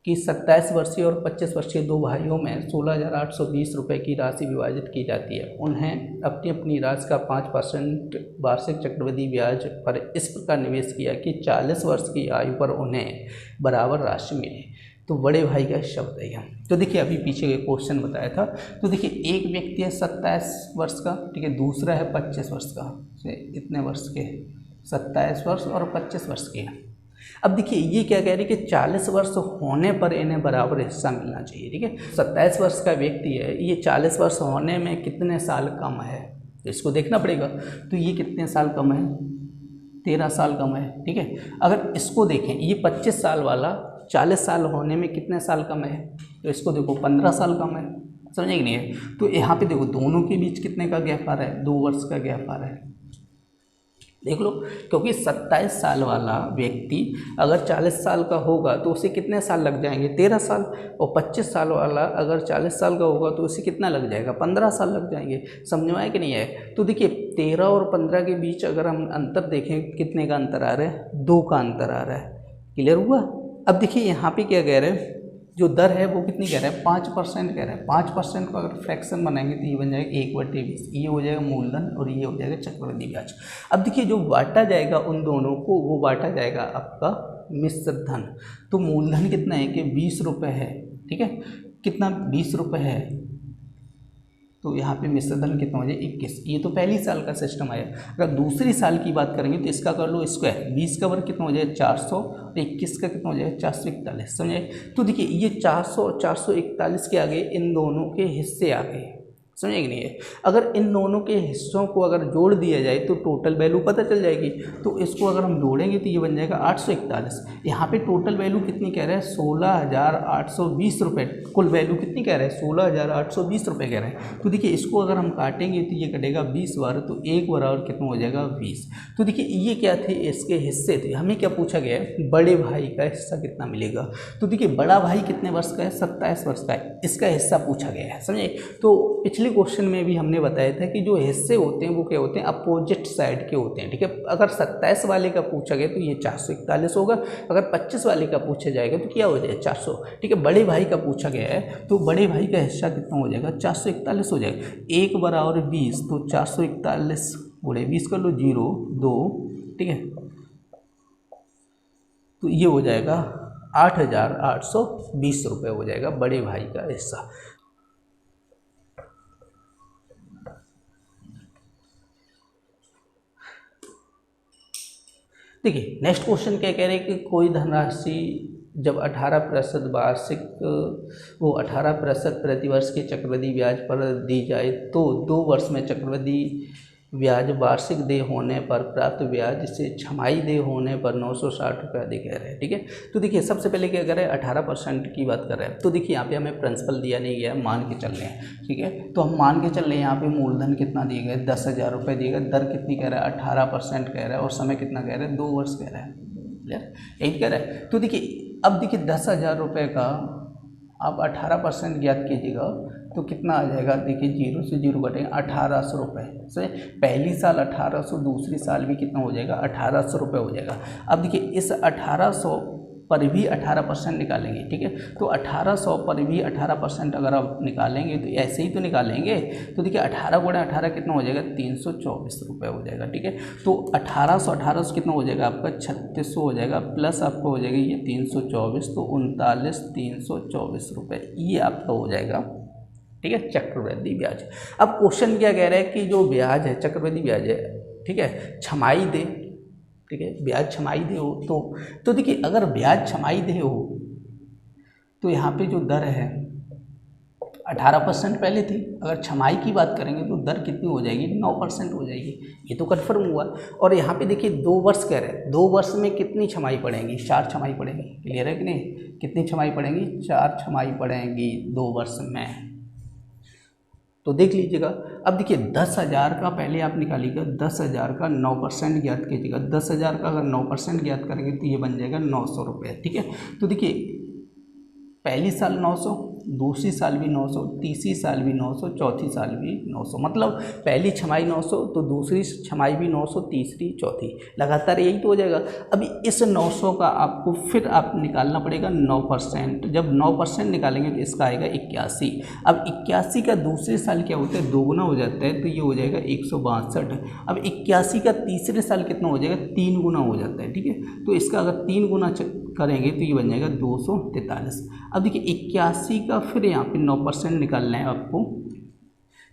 कि 27 वर्षीय और 25 वर्षीय 2 भाइयों में 16,820 रुपये की राशि विभाजित की जाती है। उन्हें अपनी अपनी राशि का 5% वार्षिक चक्रवृद्धि ब्याज पर इस प्रकार निवेश किया कि 40 वर्ष की आयु पर उन्हें बराबर राशि मिले। तो बड़े भाई का शब्द है यह। तो देखिए अभी पीछे के क्वेश्चन बताया था। तो देखिए एक व्यक्ति है 27 वर्ष का, ठीक है, दूसरा है 25 वर्ष का, इतने वर्ष के, 27 वर्ष और 25 वर्ष के। अब देखिए ये क्या कह रही है कि 40 वर्ष होने पर इन्हें बराबर हिस्सा मिलना चाहिए, ठीक है। 27 वर्ष का व्यक्ति है, ये 40 वर्ष होने में कितने साल कम है, इसको देखना पड़ेगा। तो ये कितने साल कम है, 13 साल कम है, ठीक है। अगर इसको देखें, ये 25 साल वाला 40 साल होने में कितने साल कम है, तो इसको देखो 15 साल कम है, समझे कि नहीं है। तो यहाँ पे देखो दोनों के बीच कितने का गैप आ रहा है, 2 वर्ष का गैप आ रहा है, देख लो। क्योंकि 27 साल वाला व्यक्ति अगर 40 साल का होगा तो उसे कितने साल लग जाएंगे, 13 साल। और 25 साल वाला अगर 40 साल का होगा तो उसे कितना लग जाएगा, 15 साल लग जाएंगे। समझ में आया कि नहीं है। तो देखिए 13 और 15 के बीच अगर हम अंतर देखें, कितने का अंतर आ रहा है, 2 का अंतर आ रहा है। क्लियर हुआ। अब देखिए यहाँ पे क्या कह रहे हैं, जो दर है वो कितनी कह रहा है, 5% कह रहा है। 5% को अगर फ्रैक्शन बनाएंगे तो ये बन जाएगा 1/20, ये हो जाएगा मूलधन और ये हो जाएगा चक्रवृद्धि ब्याज। अब देखिए जो बांटा जाएगा उन दोनों को, वो बांटा जाएगा आपका मिश्र धन। तो मूलधन कितना है कि 20 रुपये है, ठीक है, कितना 20 रुपये है, तो यहाँ पे मिश्र धन कितना हो जाए 21। ये तो पहली साल का सिस्टम आया। अगर दूसरी साल की बात करेंगे तो इसका कर लो स्क्वायर, 20 का वर्ग कितना हो जाए 400 और 21 का कितना हो जाएगा 441, समझे। तो देखिए ये 400 और 441 के आगे इन दोनों के हिस्से आ गए, समझे कि नहीं है। अगर इन दोनों के हिस्सों को अगर जोड़ दिया जाए तो टोटल वैल्यू पता चल जाएगी। तो इसको अगर हम जोड़ेंगे तो ये बन जाएगा 841। यहाँ पे टोटल वैल्यू कितनी कह रहा है, 16,820 रुपये। कुल वैल्यू कितनी कह रहा है, 16,820 रुपये कह रहे हैं। तो देखिए इसको अगर हम काटेंगे तो ये कटेगा 20 बार, तो 1 बराबर कितना हो जाएगा 20। तो देखिए ये क्या थे, इसके हिस्से थे। हमें क्या पूछा गया है, बड़े भाई का हिस्सा कितना मिलेगा। तो देखिए बड़ा भाई कितने वर्ष का है, 27 वर्ष का है, इसका हिस्सा पूछा गया है, समझे। तो पिछले क्वेश्चन में भी हमने बताया था कि जो हिस्से होते हैं वो क्या होते हैं, अपोजिट साइड के होते हैं, ठीक है। अगर 27 वाले का पूछा गया तो ये 441 होगा, अगर 25 वाले का पूछा जाएगा तो क्या हो जाएगा 400, ठीक है। बड़े भाई का पूछा गया है तो बड़े भाई का हिस्सा कितना हो जाएगा 441 हो जाएगा। 1 बराबर 20, तो 441 गुणे 20 कर लो, 0 2, ठीक है। तो ये हो जाएगा 8,820 रुपये हो जाएगा बड़े भाई का हिस्सा। देखिए नेक्स्ट क्वेश्चन क्या कह रहे हैं कि कोई धनराशि जब 18% वार्षिक वो 18% प्रतिवर्ष के चक्रवृद्धि ब्याज पर दी जाए तो 2 वर्ष में चक्रवृद्धि ब्याज वार्षिक देय होने पर प्राप्त ब्याज से छमाही देय होने पर 960 रुपये अधिक कह रहे हैं, ठीक है। तो देखिए सबसे पहले क्या कर रहे हैं, 18% की बात कर रहे हैं। तो देखिए यहाँ पे हमें प्रिंसिपल दिया नहीं गया, मान के चल रहे हैं, ठीक है। तो हम मान के चल रहे हैं, यहाँ पे मूलधन कितना दिए गए 10,000 रुपये दिए गए, दर कितनी कह रहा है 18% कह रहा है, और समय कितना कह रहा है 2 वर्ष कह रहा है, क्लियर, यही कह रहा है। तो देखिए अब देखिए 10,000 रुपये का आप 18% ज्ञात कीजिएगा तो कितना आ जाएगा, देखिए 0 से 0 कटेंगे 1,800 रुपये से। पहली साल 1,800, दूसरी साल भी कितना हो जाएगा 1,800 रुपये हो जाएगा। अब देखिए इस 1,800 पर भी 18% निकालेंगे, ठीक है। तो 1,800 पर भी 18% अगर आप निकालेंगे तो ऐसे ही तो निकालेंगे। तो देखिए 18 गुणा 18 कितना हो जाएगा 324 रुपये हो जाएगा, ठीक है। तो 1800 कितना हो जाएगा आपका 3600 हो जाएगा, प्लस आपका हो जाएगा ये 324, तो 39,324 रुपये ये आपका हो जाएगा, ठीक है, चक्रवृद्धि ब्याज। अब क्वेश्चन क्या कह रहा है कि जो ब्याज है चक्रवृद्धि ब्याज है, ठीक है, छमाही दे, ठीक है, ब्याज छमाही दे हो तो देखिए अगर ब्याज छमाही दे हो तो यहाँ पे जो दर है 18% पहले थी, अगर छमाही की बात करेंगे तो दर कितनी हो जाएगी 9% हो जाएगी। ये तो कन्फर्म हुआ। और यहाँ पे देखिए 2 वर्ष कह रहे हैं, 2 वर्ष में कितनी छमाही पड़ेंगी, 4 छमाही पड़ेंगी, क्लियर है कि नहीं। कितनी छमाही पड़ेंगी, 4 छमाही पड़ेंगी 2 वर्ष में। तो देख लीजिएगा। अब देखिए 10,000 का पहले आप निकालिएगा, 10,000 का 9% ज्ञात कीजिएगा। 10,000 का अगर 9% ज्ञात करेंगे तो ये बन जाएगा 900 रुपये, ठीक है। तो देखिए पहली साल 900, दूसरी साल भी 900, तीसरी साल भी 900, चौथी साल भी 900, मतलब पहली छमाही 900 तो दूसरी छमाही भी 900, तीसरी चौथी, लगातार यही तो हो जाएगा। अभी इस 900 का आपको फिर आप निकालना पड़ेगा 9%। जब 9% निकालेंगे तो इसका आएगा 81। अब 81 का दूसरे साल क्या होता है, 2 गुना हो जाता है, तो ये हो जाएगा 162। अब 81 का तीसरे साल कितना हो जाएगा, 3 गुना हो जाता है, ठीक है। तो इसका अगर 3 गुना करेंगे तो ये बन जाएगा 243। अब देखिए 81 का फिर यहाँ पे 9% निकालना है आपको,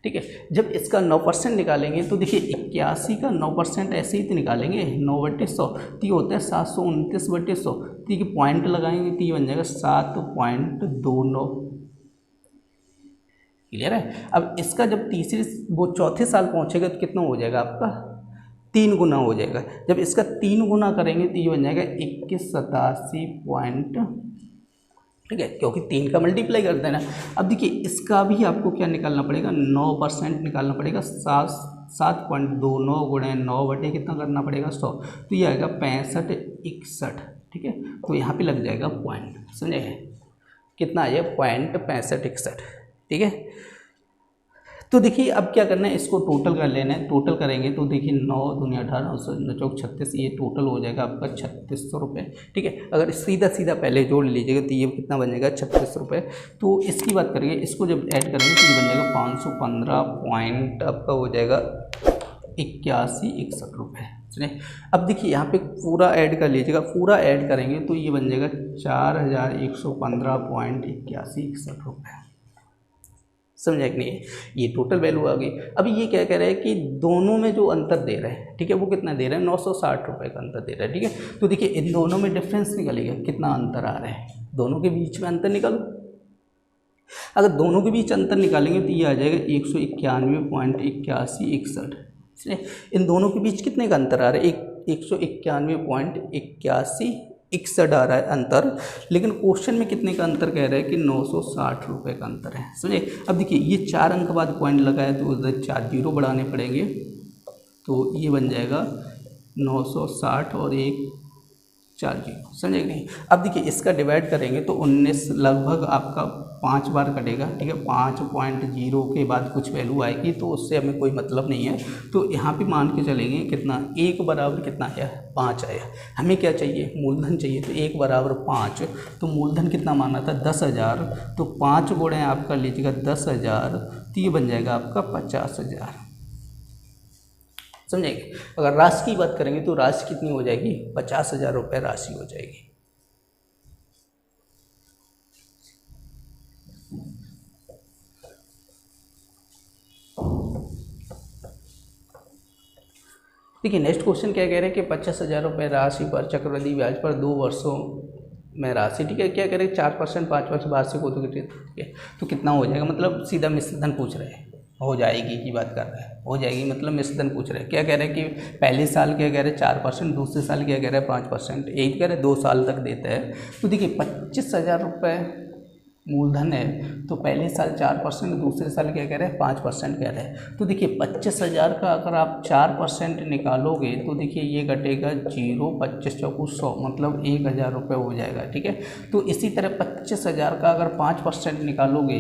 ठीक है। जब इसका 9% निकालेंगे तो देखिए 81 का 9% ऐसे ही तो निकालेंगे, 9/100 तो ये होता है 729/100। तो ये पॉइंट लगाएंगे तो ये बन जाएगा 7.29, क्लियर है। अब इसका जब चौथे साल पहुँचेगा तो कितना हो जाएगा आपका 3 गुना हो जाएगा। जब इसका 3 गुना करेंगे तो ये बन जाएगा 2187.5, ठीक है, क्योंकि 3 का मल्टीप्लाई कर देना। अब देखिए इसका भी आपको क्या निकालना पड़ेगा, 9% निकालना पड़ेगा। 7.29 गुणे 9 बटे कितना करना पड़ेगा 100, तो ये आएगा 65 61। ठीक है, तो यहाँ पे लग जाएगा पॉइंट, समझे कितना है 0.65 61। ठीक है, तो देखिए अब क्या करना है, इसको टोटल कर लेना है। टोटल करेंगे तो देखिए 9 दूनी 18 9 चौक 36, ये टोटल हो जाएगा आपका 3600 रुपये। ठीक है, अगर सीधा सीधा पहले जोड़ लीजिएगा तो ये कितना बन जाएगा 36 रुपये। तो इसकी बात करेंगे, इसको जब ऐड करेंगे तो ये बन जाएगा 515 पॉइंट आपका हो जाएगा 81 61 रुपये। सुनिए अब देखिए यहाँ पे पूरा ऐड कर लीजिएगा, पूरा ऐड करेंगे तो ये बन जाएगा 4115.81 रुपये। समझा कि नहीं, ये टोटल वैल्यू आ गई। अभी ये क्या कह रहा है कि दोनों में जो अंतर दे रहे हैं, ठीक है, वो कितना दे रहा है 960 रुपये का अंतर दे रहा है। ठीक है, तो देखिए इन दोनों में डिफरेंस निकलेगा, कितना अंतर आ रहा है, दोनों के बीच में अंतर निकालो। अगर दोनों के बीच अंतर निकालेंगे तो ये आ जाएगा 191.81 61। इन दोनों के बीच कितने का अंतर आ रहा है, 191.81 61 आ रहा है अंतर, लेकिन क्वेश्चन में कितने का अंतर कह रहा है कि 960 रुपये का अंतर है। समझे, अब देखिए ये 4 अंक बाद पॉइंट लगा है तो उधर 4 जीरो बढ़ाने पड़ेंगे, तो ये बन जाएगा 960 और 1 4 जीरो। समझे नहीं, अब देखिए इसका डिवाइड करेंगे तो 19 लगभग आपका 5 बार कटेगा। ठीक है, 5.0 के बाद कुछ वैल्यू आएगी तो उससे हमें कोई मतलब नहीं है। तो यहाँ पे मान के चलेंगे कितना, 1 बराबर कितना आया 5 आया। हमें क्या चाहिए, मूलधन चाहिए, तो 1 बराबर 5, तो मूलधन कितना माना था 10,000, तो 5 गुणे आप कर लीजिएगा 10,000, तो ये बन जाएगा आपका 50,000। समझेंगे, अगर राशि की बात करेंगे तो राशि कितनी हो जाएगी 50,000 रुपये राशि हो जाएगी। देखिए नेक्स्ट क्वेश्चन क्या कह रहे हैं कि 50,000 रुपये राशि पर चक्रवृद्धि ब्याज पर 2 वर्षों में राशि। ठीक है, क्या कह रहे हैं 4% 5% वार्षिक होती है। ठीक है, तो कितना हो जाएगा, मतलब सीधा मिश्रधन पूछ रहे हैं, हो जाएगी की बात कर रहे हैं, हो जाएगी मतलब मिश्रधन पूछ रहे हैं। क्या कह रहे हैं कि पहले साल क्या कह रहे हैं 4%, दूसरे साल क्या कह रहे हैं 5%, यही कह रहे हैं 2 साल तक देते हैं। तो देखिए 25,000 रुपये मूलधन है, तो पहले साल 4%, दूसरे साल क्या कह रहे हैं 5% कह रहे हैं। तो देखिए 25,000 का अगर आप 4% निकालोगे तो देखिए ये घटेगा 0, 25 चौकू 100, मतलब 1,000 रुपये हो जाएगा। ठीक है, तो इसी तरह 25,000 का अगर 5% निकालोगे,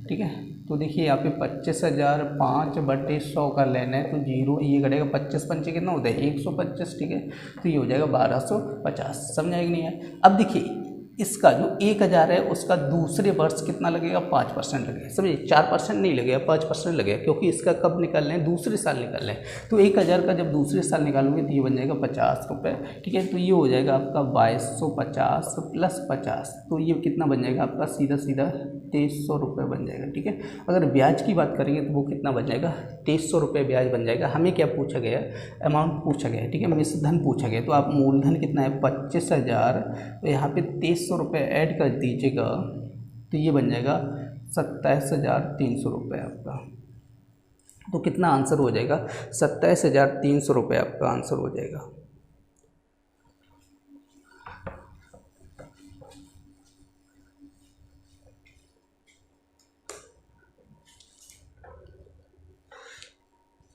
ठीक है, तो देखिए यहाँ पे 25,000 5/100 का लेना है तो 0, ये घटेगा 25 पंचे कितना होता है 125। ठीक है, तो ये हो जाएगा 1250। समझ आएगी नहीं है। अब देखिए इसका जो 1,000 है उसका दूसरे वर्ष कितना लगेगा 5% लगेगा। समझिए 4% नहीं लगेगा 5% लगेगा, क्योंकि इसका कब निकाल लें दूसरे साल निकाल लें। तो 1,000 का जब दूसरे साल निकालोगे तो ये बन जाएगा 50 रुपये। ठीक है, तो ये हो जाएगा आपका 2250 + 50, तो ये कितना बन जाएगा आपका सीधा सीधा 2300 रुपये बन जाएगा। ठीक है, अगर ब्याज की बात करेंगे तो वो कितना बन जाएगा 2300 रुपये ब्याज बन जाएगा। हमें क्या पूछा गया, अमाउंट पूछा गया। ठीक है, मिश्रधन पूछा गया, तो आप मूलधन कितना है 25,000, तो यहाँ पे 2300 रुपये ऐड कर दीजिएगा तो ये बन जाएगा 27,300 रुपये आपका। तो कितना आंसर हो जाएगा 27,300 रुपये आपका आंसर हो जाएगा।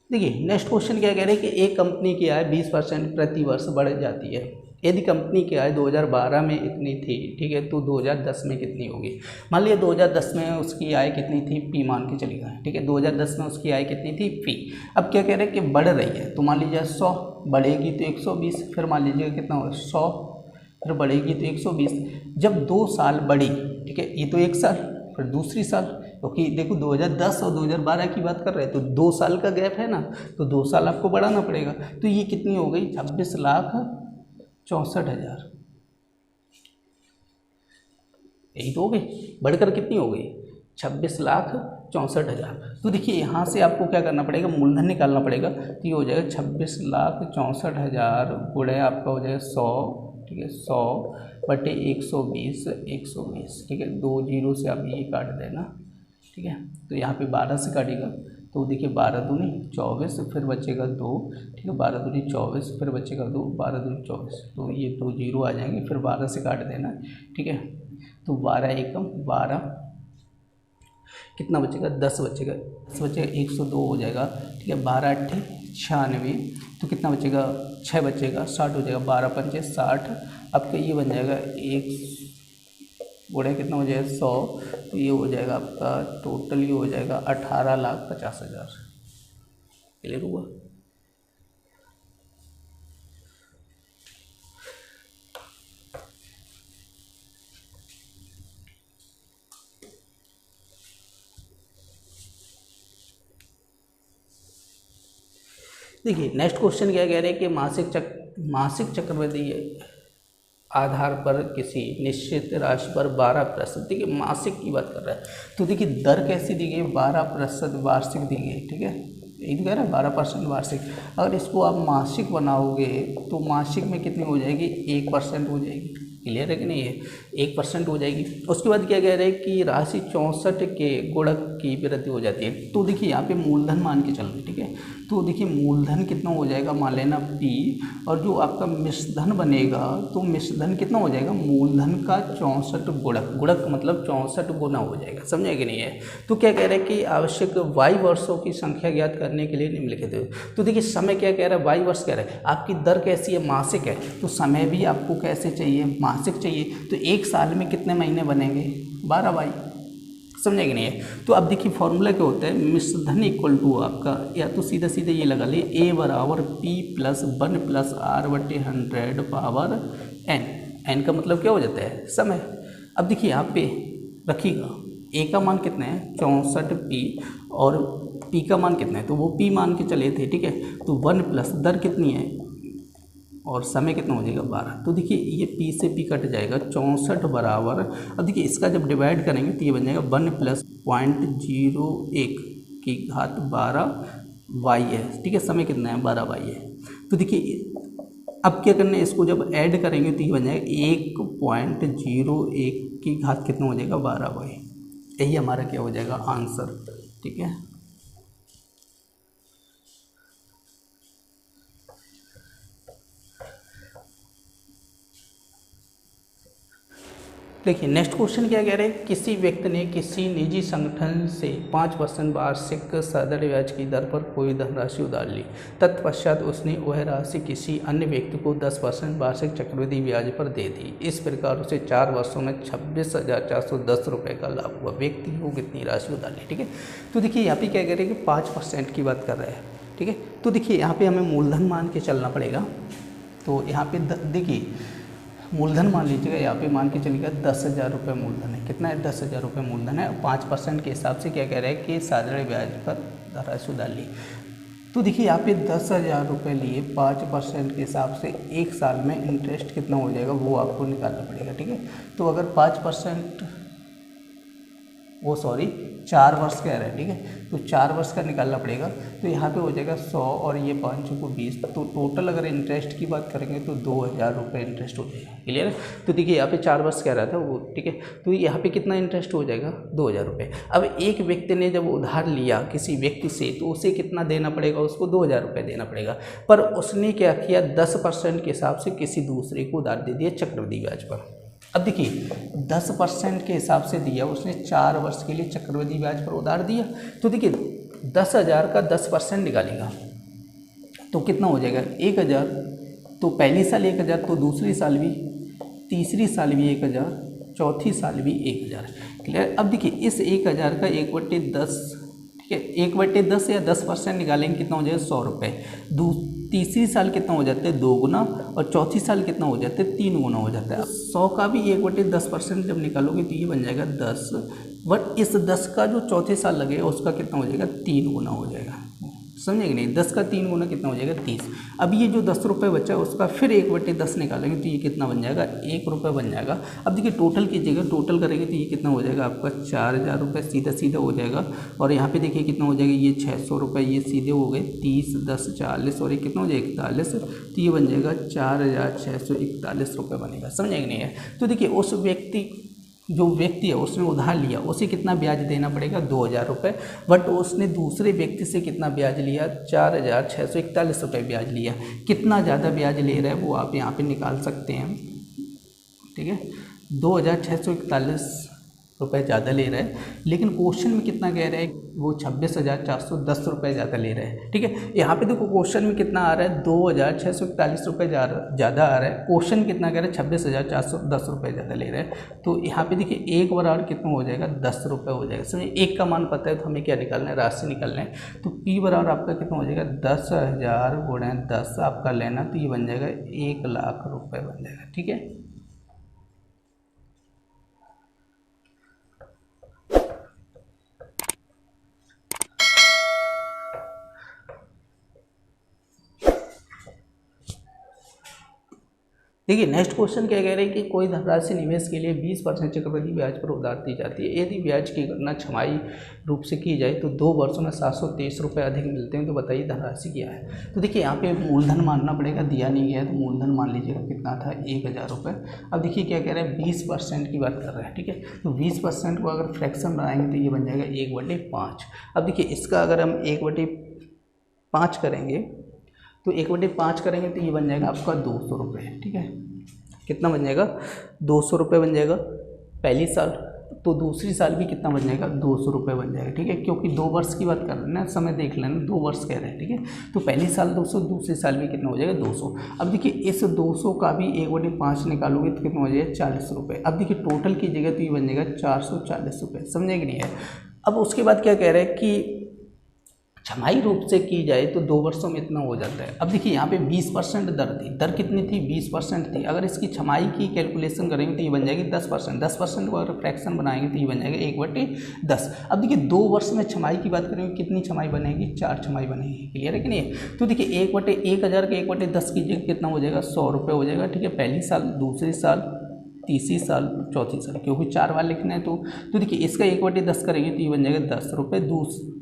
देखिए नेक्स्ट क्वेश्चन क्या कह रहे हैं कि एक कंपनी की आय 20% प्रति वर्ष बढ़ जाती है। यदि कंपनी की आय 2012 में इतनी थी, ठीक है, तो 2010 में कितनी होगी। मान लिया 2010 में उसकी आय कितनी थी, पी मान के चलिएगा। ठीक है, 2010 में उसकी आय कितनी थी पी। अब क्या कह रहे हैं कि बढ़ रही है, तो मान लीजिए 100 बढ़ेगी तो 120, फिर मान लीजिए कितना होगा 100, फिर बढ़ेगी तो 120। जब 2 साल बढ़ी, ठीक है, ये तो 1 साल, फिर दूसरी साल, क्योंकि देखो 2010 और 2012 की बात कर रहे हैं तो 2 साल का गैप है ना, तो 2 साल आपको बढ़ाना पड़ेगा। तो ये कितनी हो गई 26,64,000, यही तो हो गई, बढ़कर कितनी हो गई 26,64,000। तो देखिए यहाँ से आपको क्या करना पड़ेगा, मूलधन निकालना पड़ेगा। तो ये हो जाएगा 26,64,000 गुणे आपका हो जाएगा 100, ठीक है, 100/120 120। ठीक है, 2 जीरो से आप ये काट देना। ठीक है, तो यहाँ पे 12 से काटेगा तो तो देखिए 12 दूनी 24, फिर बचेगा 2, ठीक है, 12 दूनी 24, फिर बचेगा 2, 12 दूनी 24, तो ये 2 जीरो आ जाएंगे, फिर 12 से काट देना, ठीक है। तो 12 एकम 12, कितना बचेगा 10 बचेगा, 10 बचेगा 102 हो जाएगा, ठीक है। 12 अट्ठे 96, तो कितना बचेगा 6 बचेगा 60 हो जाएगा, 12 पंचे 60। आपका ये बन जाएगा 1 गुणे कितना हो जाएगा 100, तो ये हो जाएगा आपका टोटल, ये हो जाएगा 18,50,000। क्लियर हुआ? देखिए नेक्स्ट क्वेश्चन क्या कह रहे हैं कि मासिक चक्रवृद्धि आधार पर किसी निश्चित राशि पर 12%, देखिए मासिक की बात कर रहा है, तो देखिए दर कैसी दी गई 12% वार्षिक दी गई, ठीक है। यही तो कह रहा है 12% वार्षिक। अगर इसको आप मासिक बनाओगे तो मासिक में कितनी हो जाएगी 1% हो जाएगी। क्लियर है कि नहीं है, 1% हो जाएगी। उसके बाद क्या कह रहे हैं कि राशि 64 के गुणक की वृद्धि हो जाती है। तो देखिए यहाँ पे मूलधन मान के चल रहे, ठीक है। तो देखिए मूलधन कितना हो जाएगा, मान लेना P, और जो आपका मिश्रधन बनेगा तो मिश्रधन कितना हो जाएगा, मूलधन का 64 गुणक, गुणक मतलब 64 गुना हो जाएगा, समझे कि नहीं है। तो क्या कह रहे हैं कि आवश्यक y वर्षों की संख्या ज्ञात करने के लिए निम्नलिखित है। तो देखिए समय क्या कह रहा है, y वर्ष कह रहा है, आपकी दर कैसी है मासिक है, तो समय भी आपको कैसे चाहिए, मासिक चाहिए। तो एक साल में कितने महीने बनेंगे 12y, समझे कि नहीं है। तो अब देखिए फॉर्मूला क्या होता है, मिश्रधन इक्वल टू आपका, या तो सीधा सीधा ये लगा लिए A बराबर P plus 1 plus R/100 power n का मतलब क्या हो जाता है समय। अब देखिए यहाँ पे रखिएगा A का मान कितना है 64P और P का मान कितना है, तो वो P मान के चले थे, ठीक है। तो 1 प्लस दर कितनी है और समय कितना हो जाएगा 12। तो देखिए ये P से P कट जाएगा, 64 बराबर, अब देखिए इसका जब डिवाइड करेंगे तो ये बन जाएगा 1 प्लस 0.01 की घात 12y है, ठीक है। समय कितना है 12y है। तो देखिए अब क्या करना है, इसको जब ऐड करेंगे तो ये बन जाएगा 1.01 की घात कितना हो जाएगा 12y। यही हमारा क्या हो जाएगा आंसर, ठीक है। देखिए नेक्स्ट क्वेश्चन क्या कह रहे हैं, किसी व्यक्ति ने किसी निजी संगठन से 5% वार्षिक साधारण ब्याज की दर पर कोई धनराशि उधार ली। तत्पश्चात उसने वह राशि किसी अन्य व्यक्ति को 10% वार्षिक चक्रवृद्धि ब्याज पर दे दी। इस प्रकार उसे 4 वर्षों में 26,410 रुपये का लाभ हुआ। व्यक्ति को कितनी राशि उधार ली, ठीक है। तो देखिए यहाँ पे क्या कह रहे हैं कि 5% की बात कर रहे हैं, ठीक है। तो देखिए यहाँ पे हमें मूलधन मान के चलना पड़ेगा। तो यहाँ पे देखिए मूलधन मान लीजिएगा, यहाँ पे मान के चलिएगा 10,000 रुपये मूलधन है। कितना है 10,000 रुपये मूलधन है। 5% के हिसाब से क्या कह रहे हैं कि साधारण ब्याज पर धनराशि उधार ली। तो देखिए यहाँ पे 10,000 रुपये लिए 5% के हिसाब से एक साल में इंटरेस्ट कितना हो जाएगा वो आपको निकालना पड़ेगा, ठीक है। तो अगर 5% 4 वर्ष कह रहे हैं, ठीक है। तो 4 वर्ष का निकालना पड़ेगा। तो यहाँ पे हो जाएगा 100 और ये 5 को 20, तो टोटल अगर इंटरेस्ट की बात करेंगे तो 2,000 रुपये इंटरेस्ट हो जाएगा। क्लियर है। तो देखिए यहाँ पे 4 वर्ष कह रहा था वो, ठीक है। तो यहाँ पे कितना इंटरेस्ट हो जाएगा 2,000 रुपये। अब एक व्यक्ति ने जब उधार लिया किसी व्यक्ति से तो उसे कितना देना पड़ेगा, उसको 2,000 रुपये देना पड़ेगा। पर उसने क्या किया 10% के हिसाब से किसी दूसरे को उधार दे दिया चक्रवृद्धि ब्याज पर। अब देखिए 10% के हिसाब से दिया उसने, 4 वर्ष के लिए चक्रवृद्धि ब्याज पर उधार दिया। तो देखिए 10,000 का 10% निकालेगा तो कितना हो जाएगा 1,000। तो पहली साल 1,000, तो दूसरी साल भी, तीसरी साल भी 1,000, चौथी साल भी 1,000। क्लियर। अब देखिए इस 1,000 का 1/10, ठीक है, 1/10 या 10% निकालेंगे कितना हो जाएगा 100 रुपये। तीसरी साल कितना हो जाता है 2 गुना, और चौथी साल कितना हो जाता है 3 गुना हो जाता है। 100 का भी 1/10% जब निकालोगे तो ये बन जाएगा 10, बट इस 10 का जो चौथे साल लगेगा उसका कितना हो जाएगा 3 गुना हो जाएगा, समझे कि नहीं। 10 का 3 गुना कितना हो जाएगा 30। अब ये जो 10 रुपये बचा है उसका फिर 1/10 निकालेंगे तो ये कितना बन जाएगा 1 रुपये बन जाएगा। अब देखिए टोटल कीजिएगा, टोटल करेंगे तो ये कितना हो जाएगा आपका 4,000 रुपये सीधा सीधा हो जाएगा। और यहाँ पे देखिए कितना हो जाएगा, ये 600 रुपये ये सीधे हो गए, 30 10 40 और ये कितना हो जाएगा 41, तो ये बन जाएगा 4,641 रुपये बनेगा, समझे कि नहीं है। तो देखिए उस व्यक्ति जो व्यक्ति है उसने उधार लिया उसे कितना ब्याज देना पड़ेगा 2000 रुपये, बट उसने दूसरे व्यक्ति से कितना ब्याज लिया 4641 रुपये ब्याज लिया। कितना ज़्यादा ब्याज ले रहा है वो आप यहाँ पे निकाल सकते हैं, ठीक है। 2641 रुपये ज़्यादा ले रहा है, लेकिन क्वेश्चन में कितना कह रहा है वो 26,410 रुपये ज़्यादा ले रहा है, ठीक है। यहाँ पे देखो क्वेश्चन में कितना आ रहा है 2641 रुपये ज़्यादा आ रहा है, क्वेश्चन कितना कह रहा है 26,410 रुपये ज़्यादा ले रहा है। तो यहाँ पे देखिए एक बराबर कितना हो जाएगा 10 रुपये हो जाएगा। समझिए एक का मान पता है तो हमें क्या निकालना है, राशि निकालना है। तो P बराबर आपका कितना हो जाएगा 10,000 गुणा 10 आपका लेना, तो ये बन जाएगा 1,00,000 रुपये बन जाएगा, ठीक है। देखिए नेक्स्ट क्वेश्चन क्या कह रहे हैं कि कोई धनराशि निवेश के लिए 20% चक्रवृद्धि ब्याज पर उधार दी जाती है। यदि ब्याज की गणना छमाही रूप से की जाए तो 2 वर्षों में 723 रुपये अधिक मिलते हैं, तो बताइए धनराशि क्या है। तो देखिए यहाँ पे मूलधन मानना पड़ेगा, दिया नहीं गया है तो मूलधन मान लीजिएगा कितना था 1000 रुपये। अब देखिए क्या कह रहे हैं 20% की बात कर रहे हैं, ठीक है। तो 20% को अगर फ्रैक्शन बनाएंगे तो ये बन जाएगा 1/5। अब देखिए इसका अगर हम 1/5 करेंगे तो 1/5 करेंगे तो ये बन जाएगा आपका 200 रुपये, ठीक है। कितना बन जाएगा 200 रुपये बन जाएगा पहली साल, तो दूसरी साल भी कितना बन जाएगा 200 रुपये बन जाएगा, ठीक है। क्योंकि 2 वर्ष की बात कर रहे हैं ना, समय देख लेना 2 वर्ष कह रहे हैं, ठीक है। तो पहली साल 200, दूसरी साल भी कितना हो जाएगा 200। अब देखिए इस 200 का भी 1/5 निकालोगे तो कितना हो जाएगा 40 रुपये। अब देखिए टोटल कीजिएगा तो ये बन जाएगा 440 रुपये, समझे कि नहीं है। अब उसके बाद क्या कह रहे हैं कि छमाही रूप से की जाए तो 2 वर्षों में इतना हो जाता है। अब देखिए यहाँ पे 20% दर थी, दर कितनी थी 20% थी। अगर इसकी छमाही की कैलकुलेशन करेंगे तो ये बन जाएगी 10%। 10% को अगर फ्रैक्शन बनाएंगे तो ये बन जाएगा 1/10। अब देखिए 2 वर्ष में छमाही की बात करेंगे कितनी छमाही बनेगी 4 छमाही बनेगी, क्लियर है कि नहीं। तो देखिए 1/1000 के 1/10 कीजिए कितना हो जाएगा 100 रुपये हो जाएगा, ठीक है। पहली साल, दूसरी साल, तीसरी साल, चौथी साल, क्योंकि 4 बार लिखना है। तो देखिए इसका 1/10 करेंगे तो ये बन जाएगा 10 रुपये।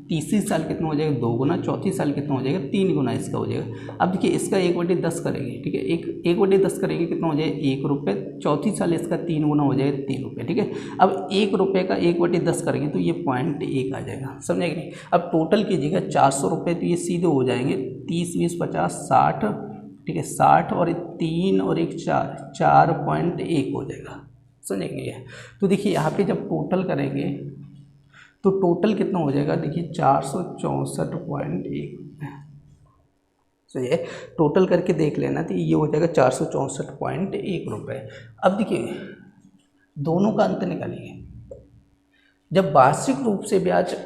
तीसरी साल कितना हो जाएगा 2 गुना, चौथी साल कितना हो जाएगा 3 गुना इसका हो जाएगा। अब देखिए इसका 1/10 करेंगे, ठीक है। 1/10 करेंगे कितना हो जाएगा 1 रुपये। चौथी साल इसका 3 गुना हो जाएगा 3 रुपये, ठीक है। अब 1 रुपये का 1/10 करेंगे तो ये 0.1 आ जाएगा, समझे कि नहीं। अब टोटल कीजिएगा 400 रुपये, तो ये सीधे हो जाएंगे 30, 20, 50, 60, ठीक है। 60 और 3 और 1 4, 4.1 हो जाएगा, समझेंगे। तो देखिए यहाँ पे जब टोटल करेंगे तो टोटल कितना हो जाएगा देखिए 464.1। सही है, टोटल करके देख लेना तो ये हो जाएगा 464.1 रुपये। अब देखिए दोनों का अंतर निकालिए। जब वार्षिक रूप से ब्याज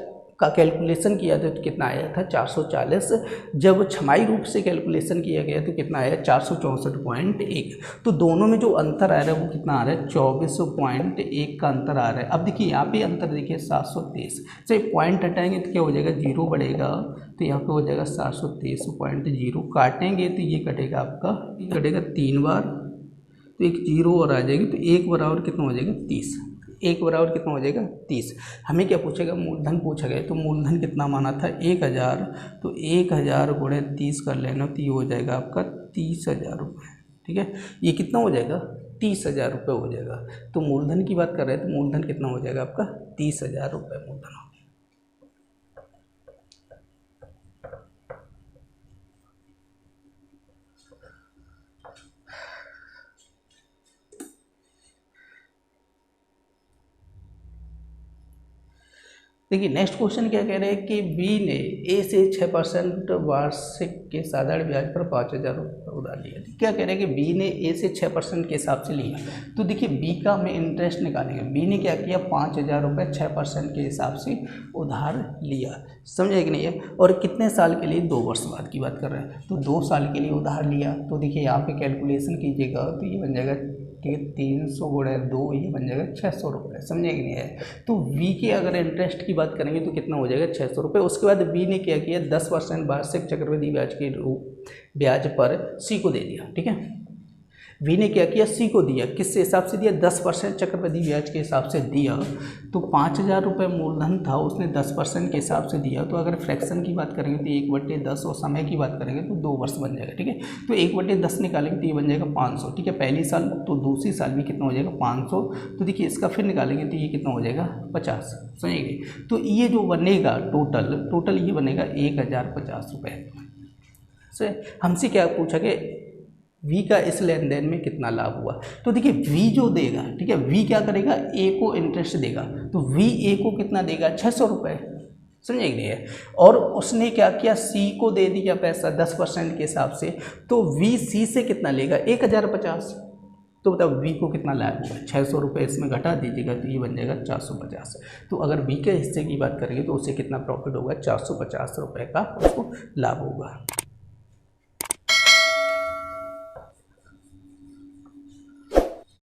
का कैलकुलेशन किया था तो कितना आया था 440। जब छमाही रूप से कैलकुलेशन किया गया तो कितना आया 464.1। तो दोनों में जो अंतर आ रहा है वो कितना आ रहा है 24.1 का अंतर आ रहा है। अब देखिए यहाँ पे अंतर देखिए 723 से पॉइंट हटाएंगे तो क्या हो जाएगा 0 बढ़ेगा, तो यहाँ पे हो जाएगा 723.0। काटेंगे तो ये कटेगा आपका, कटेगा 3 बार, तो एक 0 और आ जाएगी, तो 1 बराबर कितना हो जाएगा 30। 1 बराबर कितना हो जाएगा 30। हमें क्या पूछेगा मूलधन पूछा गया, तो मूलधन कितना माना था 1000, तो 1000 गुणे 30 कर लेना तो ये हो जाएगा आपका 30,000 रुपये, ठीक है। ये कितना हो जाएगा 30,000 रुपये हो जाएगा। तो मूलधन की बात कर रहे हैं तो मूलधन कितना हो जाएगा आपका 30,000 रुपये मूलधन हो। देखिए नेक्स्ट क्वेश्चन क्या कह रहे हैं कि बी ने ए से 6% वार्षिक के साधारण ब्याज पर 5,000 रुपये उधार लिया। क्या कह रहे हैं कि बी ने ए से 6% के हिसाब से लिया। तो देखिए बी का हमें इंटरेस्ट निकालेंगे। बी ने क्या किया 5,000 रुपये 6% के हिसाब से उधार लिया, समझे कि नहीं है। और कितने साल के लिए 2 वर्ष बाद की बात कर रहे हैं, तो 2 साल के लिए उधार लिया। तो देखिए यहाँ पे कैलकुलेशन कीजिएगा तो ये बन जाएगा, ठीक है, 300 गुणे 2 ये बन जाएगा 600 रुपये, समझे कि नहीं है। तो बी के अगर इंटरेस्ट की बात करेंगे तो कितना हो जाएगा 600 रुपये। उसके बाद बी ने क्या किया 10% वार्षिक चक्रवृद्धि ब्याज के ब्याज पर सी को दे दिया, ठीक है। वी ने क्या किया, सी को दिया, किस हिसाब से दिया, 10% चक्रवृद्धि ब्याज के हिसाब से दिया। तो 5,000 रुपये मूलधन था, उसने 10% के हिसाब से दिया। तो अगर फ्रैक्शन की बात करेंगे तो 1/10 और समय की बात करेंगे तो 2 वर्ष बन जाएगा। ठीक है, तो 1/10 निकालेंगे तो ये बन जाएगा 500। ठीक है, पहली साल तो दूसरी साल भी कितना हो जाएगा 500। तो देखिए इसका फिर निकालेंगे तो ये कितना हो जाएगा 50। समझिए, तो ये जो बनेगा टोटल ये बनेगा 1050 रुपये से। हमसे क्या पूछा कि वी का इस लेन देन में कितना लाभ हुआ। तो देखिए वी जो देगा, ठीक है, वी क्या करेगा, ए को इंटरेस्ट देगा। तो वी ए को कितना देगा, 600 रुपये। समझे कि नहीं, और उसने क्या किया, सी को दे दिया पैसा 10% के हिसाब से। तो वी सी से कितना लेगा, 1050। तो बताओ वी को कितना लाभ हुआ, 600 रुपये इसमें घटा दीजिएगा तो ये बन जाएगा 450। तो अगर वी के हिस्से की बात करेंगे तो उससे कितना प्रॉफिट होगा, 450 रुपये का उसको लाभ होगा।